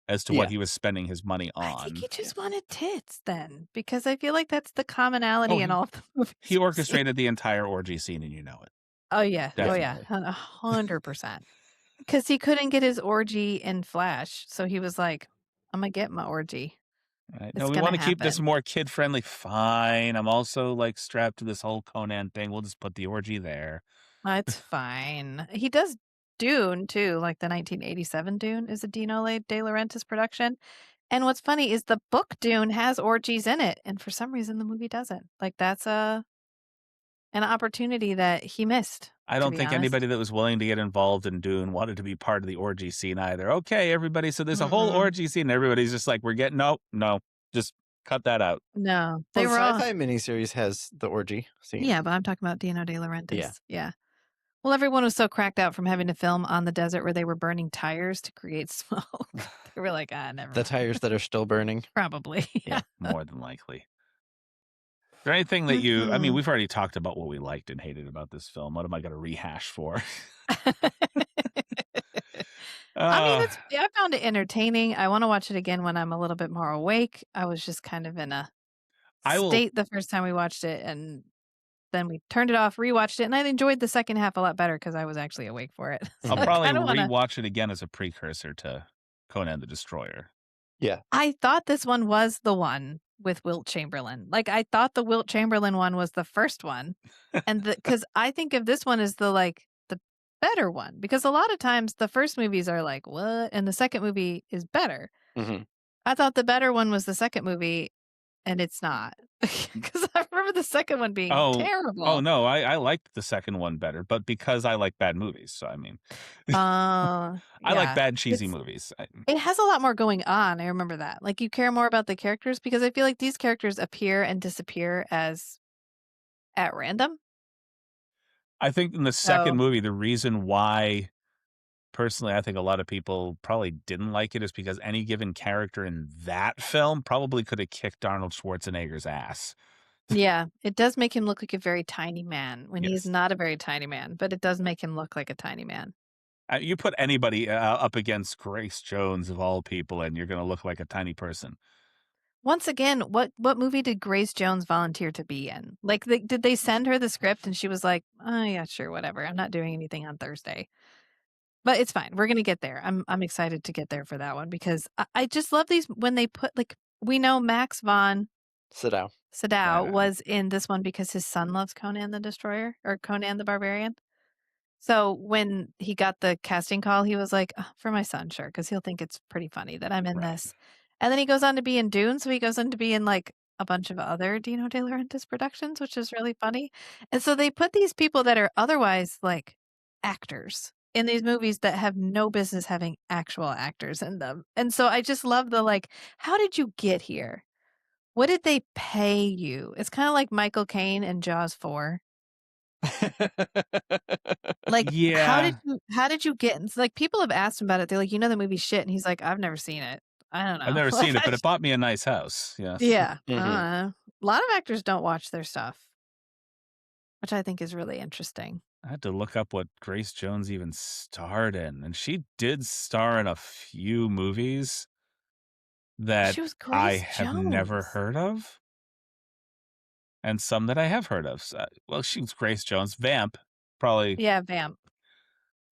Speaker 1: as to what
Speaker 3: Yeah.
Speaker 1: he was spending his money on.
Speaker 2: I think he just wanted tits then, because I feel like that's the commonality in all of the movies.
Speaker 1: He orchestrated the entire orgy scene, and you know it.
Speaker 2: Oh yeah,
Speaker 1: Definitely.
Speaker 2: 100%. Because he couldn't get his orgy in Flash, so he was like, "I'm gonna get my orgy."
Speaker 1: Right?
Speaker 2: It's
Speaker 1: No, we
Speaker 2: gonna
Speaker 1: want to keep this
Speaker 2: happen.
Speaker 1: more kid friendly. Fine. I'm also like strapped to this whole Conan thing. We'll just put the orgy there.
Speaker 2: It's fine. He does Dune too, like the 1987 Dune is a Dino De Laurentiis production. And what's funny is the book Dune has orgies in it, and for some reason the movie doesn't. Like that's a an opportunity that he missed,
Speaker 1: I
Speaker 2: to
Speaker 1: don't
Speaker 2: be
Speaker 1: think
Speaker 2: honest.
Speaker 1: anybody that was willing to get involved in Dune wanted to be part of the orgy scene either. Okay, everybody, so there's a whole
Speaker 2: Mm-mm.
Speaker 1: orgy scene. And everybody's just like, we're getting no, just cut that out.
Speaker 2: No,
Speaker 3: Well,
Speaker 2: they
Speaker 3: the
Speaker 2: were all
Speaker 3: sci-fi miniseries has the orgy scene.
Speaker 2: yeah, but I'm talking about Dino De
Speaker 3: Yeah.
Speaker 2: Laurentiis. Yeah. Well, everyone was so cracked out from having to film on the desert where they were burning tires to create smoke. They were like, "Ah, never
Speaker 3: The
Speaker 2: mind."
Speaker 3: tires that are still burning.
Speaker 2: Probably, yeah.
Speaker 3: Yeah.
Speaker 1: More than likely. Is there anything that I mean,
Speaker 2: Mhm.
Speaker 1: we've already talked about what we liked and hated about this film. What am I going to rehash for?
Speaker 2: I mean,
Speaker 1: uh,
Speaker 2: I found it entertaining. I wanna watch it again when I'm a little bit more awake. I was just kind of in a
Speaker 1: I will.
Speaker 2: state the first time we watched it, and then we turned it off, rewatched it, and I enjoyed the second half a lot better because I was actually awake for it. So
Speaker 1: I'll
Speaker 2: I
Speaker 3: Mhm.
Speaker 1: probably
Speaker 2: kinda wanna
Speaker 1: rewatch it again as a precursor to Conan the Destroyer.
Speaker 3: Yeah.
Speaker 2: I thought this one was the one with Wilt Chamberlain. Like, I thought the Wilt Chamberlain one was the first one, and because I think of this one as the better one, because a lot of times the first movies are like, "What?" and the second movie is better.
Speaker 3: Mhm.
Speaker 2: I thought the better one was the second movie, and it's not. Because I remember the second one being
Speaker 1: Oh
Speaker 2: terrible.
Speaker 1: no, I liked the second one better, but because I like bad movies. So I mean, I like
Speaker 2: Yeah.
Speaker 1: bad cheesy movies.
Speaker 2: It has a lot more going on, I remember that. Like, you care more about the characters because I feel like these characters appear and disappear as at random.
Speaker 1: I think in the second
Speaker 2: So
Speaker 1: movie, the reason why personally I think a lot of people probably didn't like it is because any given character in that film probably could have kicked Arnold Schwarzenegger's ass.
Speaker 2: yeah, it does make him look like a very tiny man when he's
Speaker 1: Yes.
Speaker 2: not a very tiny man, but it does make him look like a tiny man.
Speaker 1: You put anybody up against Grace Jones of all people, and you're going to look like a tiny person.
Speaker 2: Once again, what movie did Grace Jones volunteer to be in? Like, did they send her the script and she was like, "Oh, yeah, sure, whatever. I'm not doing anything on Thursday." But it's fine. We're gonna get there. I'm excited to get there for that one because I just love these when they put like we know Max von
Speaker 3: Sit down.
Speaker 2: Sydow
Speaker 1: Yeah.
Speaker 2: was in this one because his son loves Conan the Destroyer or Conan the Barbarian. So when he got the casting call, he was like, "Oh, for my son, sure, because he'll think it's pretty funny that I'm in
Speaker 1: Right.
Speaker 2: this." And then he goes on to be in Dune, so he goes on to be in like a bunch of other Dino De Laurentiis productions, which is really funny. And so they put these people that are otherwise like actors in these movies that have no business having actual actors in them. And so I just love the like, how did you get here? What did they pay you? It's kind of like Michael Caine in Jaws 4. Like,
Speaker 1: Yeah.
Speaker 2: how did you get it's like, people have asked him about it. They're like, "You know the movie shit," and he's like, "I've never seen it. I don't
Speaker 1: I've
Speaker 2: know."
Speaker 1: never
Speaker 2: Like,
Speaker 1: seen it, but it bought me a nice house. Yes.
Speaker 2: yeah, I don't
Speaker 3: Mhm.
Speaker 2: know. A lot of actors don't watch their stuff, which I think is really interesting.
Speaker 1: I had to look up what Grace Jones even starred in, and she did star in a few movies that
Speaker 2: She was
Speaker 1: I
Speaker 2: Grace
Speaker 1: have never
Speaker 2: Jones.
Speaker 1: heard of, and some that I have heard of. So, well, she's Grace Jones, Vamp, probably.
Speaker 2: Yeah, Vamp.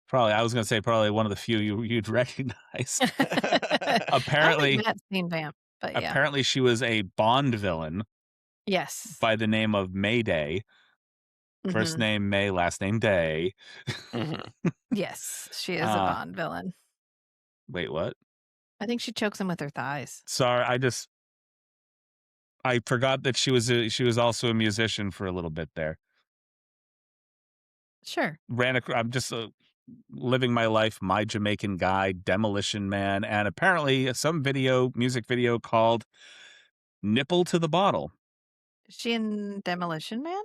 Speaker 1: Probably, I was gonna say probably one of the few you'd recognize.
Speaker 2: I don't think
Speaker 1: Apparently,
Speaker 2: Matt's seen Vamp, but yeah.
Speaker 1: apparently, she was a Bond villain
Speaker 2: Yes.
Speaker 1: by the name of Mayday. First
Speaker 2: Mhm.
Speaker 1: name May, last name Day.
Speaker 3: Mhm.
Speaker 2: Yes, she is a
Speaker 1: Uh,
Speaker 2: Bond villain.
Speaker 1: wait, what?
Speaker 2: I think she chokes him with her thighs.
Speaker 1: Sorry, I forgot that she was also a musician for a little bit there.
Speaker 2: Sure.
Speaker 1: I'm just living my life, my Jamaican guy, Demolition Man, and apparently some music video called "Nipple to the Bottle."
Speaker 2: Is she in Demolition Man,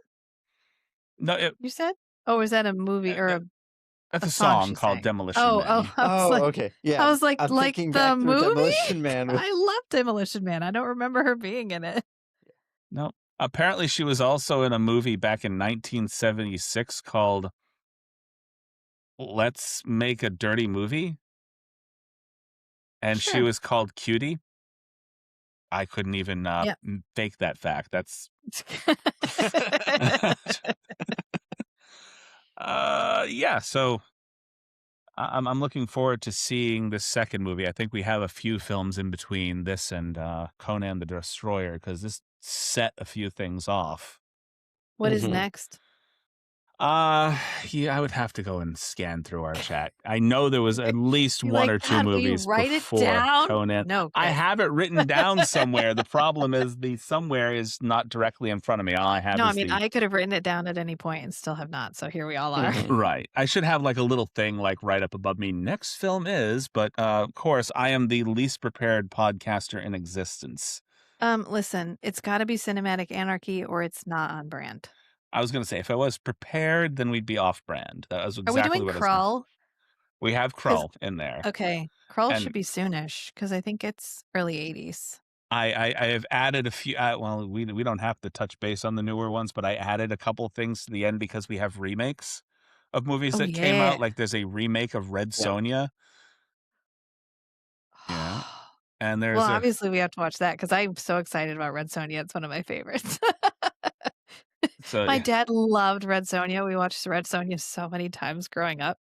Speaker 1: No,
Speaker 2: you said? Oh, is that a movie or
Speaker 1: that's
Speaker 2: a
Speaker 1: a
Speaker 2: song
Speaker 1: song
Speaker 2: she
Speaker 1: called
Speaker 2: sang?
Speaker 1: "Demolition
Speaker 2: Oh,
Speaker 1: Man."
Speaker 3: Oh, okay.
Speaker 2: I
Speaker 3: Yeah.
Speaker 2: was
Speaker 3: I'm
Speaker 2: like
Speaker 3: thinking
Speaker 2: the
Speaker 3: back through
Speaker 2: movie?
Speaker 3: Demolition Man.
Speaker 2: I love Demolition Man. I don't remember her being in it.
Speaker 1: No, apparently she was also in a movie back in 1976 called "Let's Make a Dirty Movie," and she
Speaker 2: Sure.
Speaker 1: was called Cutie. I couldn't even
Speaker 2: Yeah.
Speaker 1: fake that fact. That's yeah. So I'm looking forward to seeing the second movie. I think we have a few films in between this and Conan the Destroyer because this set a few things off.
Speaker 2: What is
Speaker 3: Mhm.
Speaker 2: next?
Speaker 1: Yeah, I would have to go and scan through our chat. I know there was at least
Speaker 2: You're
Speaker 1: one
Speaker 2: like,
Speaker 1: or two
Speaker 2: God, will you
Speaker 1: movies
Speaker 2: write it
Speaker 1: before
Speaker 2: down?
Speaker 1: Conan.
Speaker 2: No,
Speaker 1: I
Speaker 2: Chris.
Speaker 1: have it written down somewhere. The problem is the somewhere is not directly in front of me. All I have
Speaker 2: No, I
Speaker 1: is
Speaker 2: mean,
Speaker 1: the
Speaker 2: I could have written it down at any point and still have not. So here we all are.
Speaker 3: Mhm.
Speaker 1: right. I should have like a little thing like right up above me. Next film is, but of course, I am the least prepared podcaster in existence.
Speaker 2: Listen, it's got to be Cinematic Anarchy or it's not on brand.
Speaker 1: I was going to say, if I was prepared, then we'd be off brand. That was
Speaker 2: Are we
Speaker 1: exactly
Speaker 2: doing
Speaker 1: what I was going to say.
Speaker 2: Krull?
Speaker 1: We have
Speaker 2: 'Cause
Speaker 1: Krull in there.
Speaker 2: okay, Krull
Speaker 1: And
Speaker 2: should be soonish because I think it's early 80s.
Speaker 1: I have added a few. Well, we don't have to touch base on the newer ones, but I added a couple things to the end because we have remakes of movies
Speaker 2: Oh,
Speaker 1: that came out.
Speaker 2: yeah.
Speaker 1: Like there's a remake of Red
Speaker 3: Yep.
Speaker 1: Sonja. Yeah, and
Speaker 2: Well,
Speaker 1: there's a
Speaker 2: obviously we have to watch that because I'm so excited about Red Sonja. It's one of my favorites.
Speaker 1: so
Speaker 2: My dad loved Red Sonja. We watched Red Sonja so many times growing up.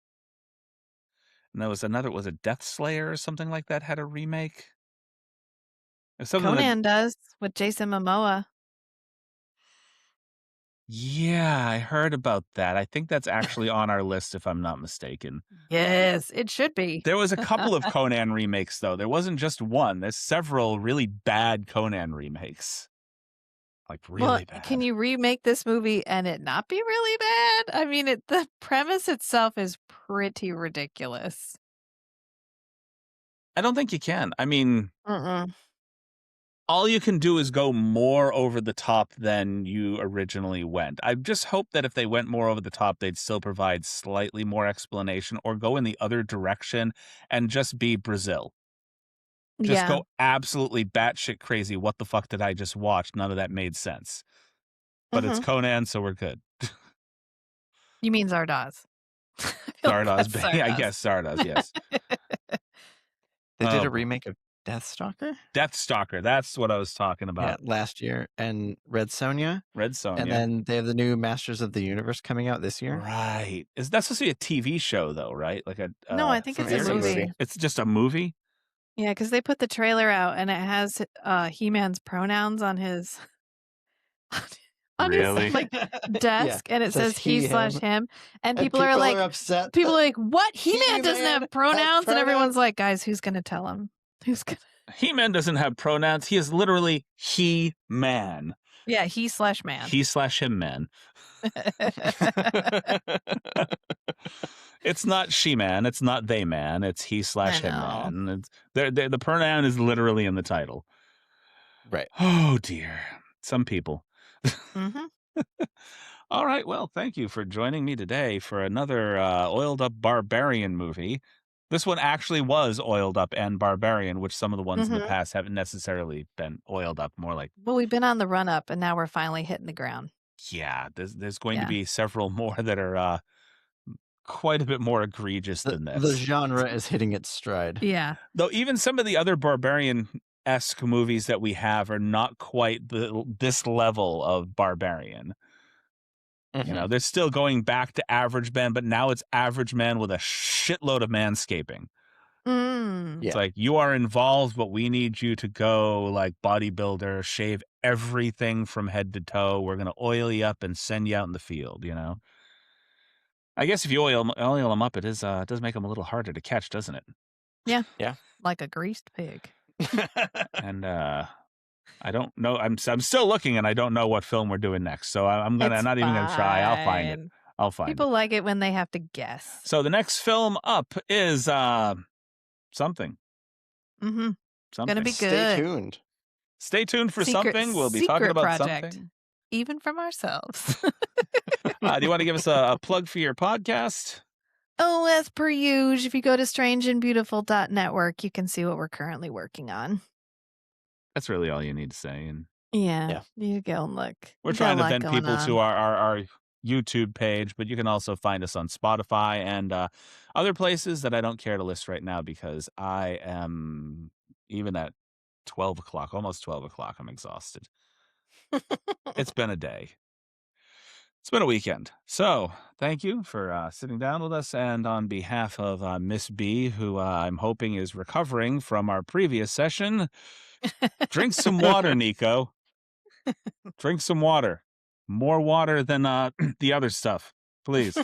Speaker 1: and there was another. Was it Death Slayer or something like that had a remake? It's something that
Speaker 2: Conan does with Jason Momoa.
Speaker 1: yeah, I heard about that. I think that's actually on our list if I'm not mistaken.
Speaker 2: Yes, it should be.
Speaker 1: There was a couple of Conan remakes though. There wasn't just one. There's several really bad Conan remakes. Like
Speaker 2: Well,
Speaker 1: really bad.
Speaker 2: can you remake this movie and it not be really bad? I mean, the premise itself is pretty ridiculous.
Speaker 1: I don't think you can. I mean,
Speaker 2: Mm-mm.
Speaker 1: all you can do is go more over the top than you originally went. I just hope that if they went more over the top, they'd still provide slightly more explanation or go in the other direction and just be Brazil. Just
Speaker 2: Yeah.
Speaker 1: go absolutely batshit crazy. What the fuck did I just watch? None of that made sense. But it's
Speaker 2: Mhm.
Speaker 1: Conan, so we're good.
Speaker 2: You mean Zardoz? I feel like
Speaker 1: Zardoz,
Speaker 2: that's
Speaker 1: I
Speaker 2: Zardoz.
Speaker 1: guess Zardoz, yes.
Speaker 3: They did
Speaker 1: Oh,
Speaker 3: a remake of Deathstalker.
Speaker 1: Deathstalker, that's what I was talking
Speaker 3: Yeah,
Speaker 1: about.
Speaker 3: last year, and Red Sonja,
Speaker 1: Red
Speaker 3: and
Speaker 1: Sonja.
Speaker 3: then they have the new Masters of the Universe coming out this year.
Speaker 1: Right. Is that supposed to be a TV show though, right? Like a
Speaker 2: No, I think
Speaker 3: from
Speaker 2: it's a
Speaker 3: Ares.
Speaker 2: movie.
Speaker 1: It's just a movie?
Speaker 2: Yeah, because they put the trailer out and it has He-Man's pronouns on his on
Speaker 1: Really?
Speaker 2: his like desk, and it says he slash him, and people are like,
Speaker 3: upset.
Speaker 2: what? He-Man doesn't
Speaker 3: He-Man
Speaker 2: have pronouns, and everyone's
Speaker 3: pronouns?
Speaker 2: like, guys, who's gonna tell him? Who's gonna?
Speaker 1: He-Man doesn't have pronouns. He is literally he-man.
Speaker 2: Yeah, he slash man.
Speaker 1: He slash him man. It's not she man. It's not they man. It's he slash him
Speaker 2: know.
Speaker 1: man. The pronoun is literally in the title.
Speaker 3: Right.
Speaker 1: Oh dear. Some people.
Speaker 2: hmm
Speaker 1: All right. Well, thank you for joining me today for another oiled up barbarian movie. This one actually was oiled up and barbarian, which some of the ones in the past haven't necessarily been oiled up. More like,
Speaker 2: Well, we've been on the run up, and now we're finally hitting the ground.
Speaker 1: yeah, there's going to
Speaker 2: Yeah.
Speaker 1: be several more that are quite a bit more egregious than
Speaker 3: The
Speaker 1: this.
Speaker 3: genre is hitting its stride.
Speaker 2: Yeah.
Speaker 1: Though even some of the other barbarian-esque movies that we have are not quite this level of barbarian. You know, they're still going back to average man, but now it's average man with a shitload of manscaping.
Speaker 2: Mm.
Speaker 1: It's like, you are involved, but we need you to go like bodybuilder, shave everything from head to toe. We're going to oil you up and send you out in the field, you know? I guess if you oil them up, it does make them a little harder to catch, doesn't it?
Speaker 2: Yeah.
Speaker 3: Yeah.
Speaker 2: Like a greased pig.
Speaker 1: And I don't know. I'm still looking, and I don't know what film we're doing next. So I'm
Speaker 2: It's
Speaker 1: not even gonna try. I'll find it.
Speaker 2: fine.
Speaker 1: I'll find
Speaker 2: People
Speaker 1: it.
Speaker 2: like it when they have to guess.
Speaker 1: So the next film up is something.
Speaker 2: Mm-hmm.
Speaker 1: Something.
Speaker 2: Gonna be
Speaker 3: Stay
Speaker 2: good.
Speaker 3: tuned.
Speaker 1: Stay tuned for
Speaker 2: Secret-
Speaker 1: something. We'll be
Speaker 2: secret
Speaker 1: talking about
Speaker 2: project.
Speaker 1: something.
Speaker 2: Even from ourselves.
Speaker 1: Do you want to give us a plug for your podcast?
Speaker 2: Oh, as per usual, if you go to strangeandbeautiful.network, you can see what we're currently working on.
Speaker 1: That's really all you need to say. And
Speaker 2: Yeah. You go and look.
Speaker 1: we're
Speaker 2: We got a
Speaker 1: trying to
Speaker 2: lot
Speaker 1: vent
Speaker 2: going
Speaker 1: people
Speaker 2: on.
Speaker 1: to our YouTube page, but you can also find us on Spotify and other places that I don't care to list right now because I am, even at 12 o'clock, almost 12 o'clock, I'm exhausted. It's been a day. It's been a weekend. So thank you for sitting down with us. And on behalf of Miss B, who I'm hoping is recovering from our previous session, drink some water, Nico. Drink some water. More water than the other stuff, please.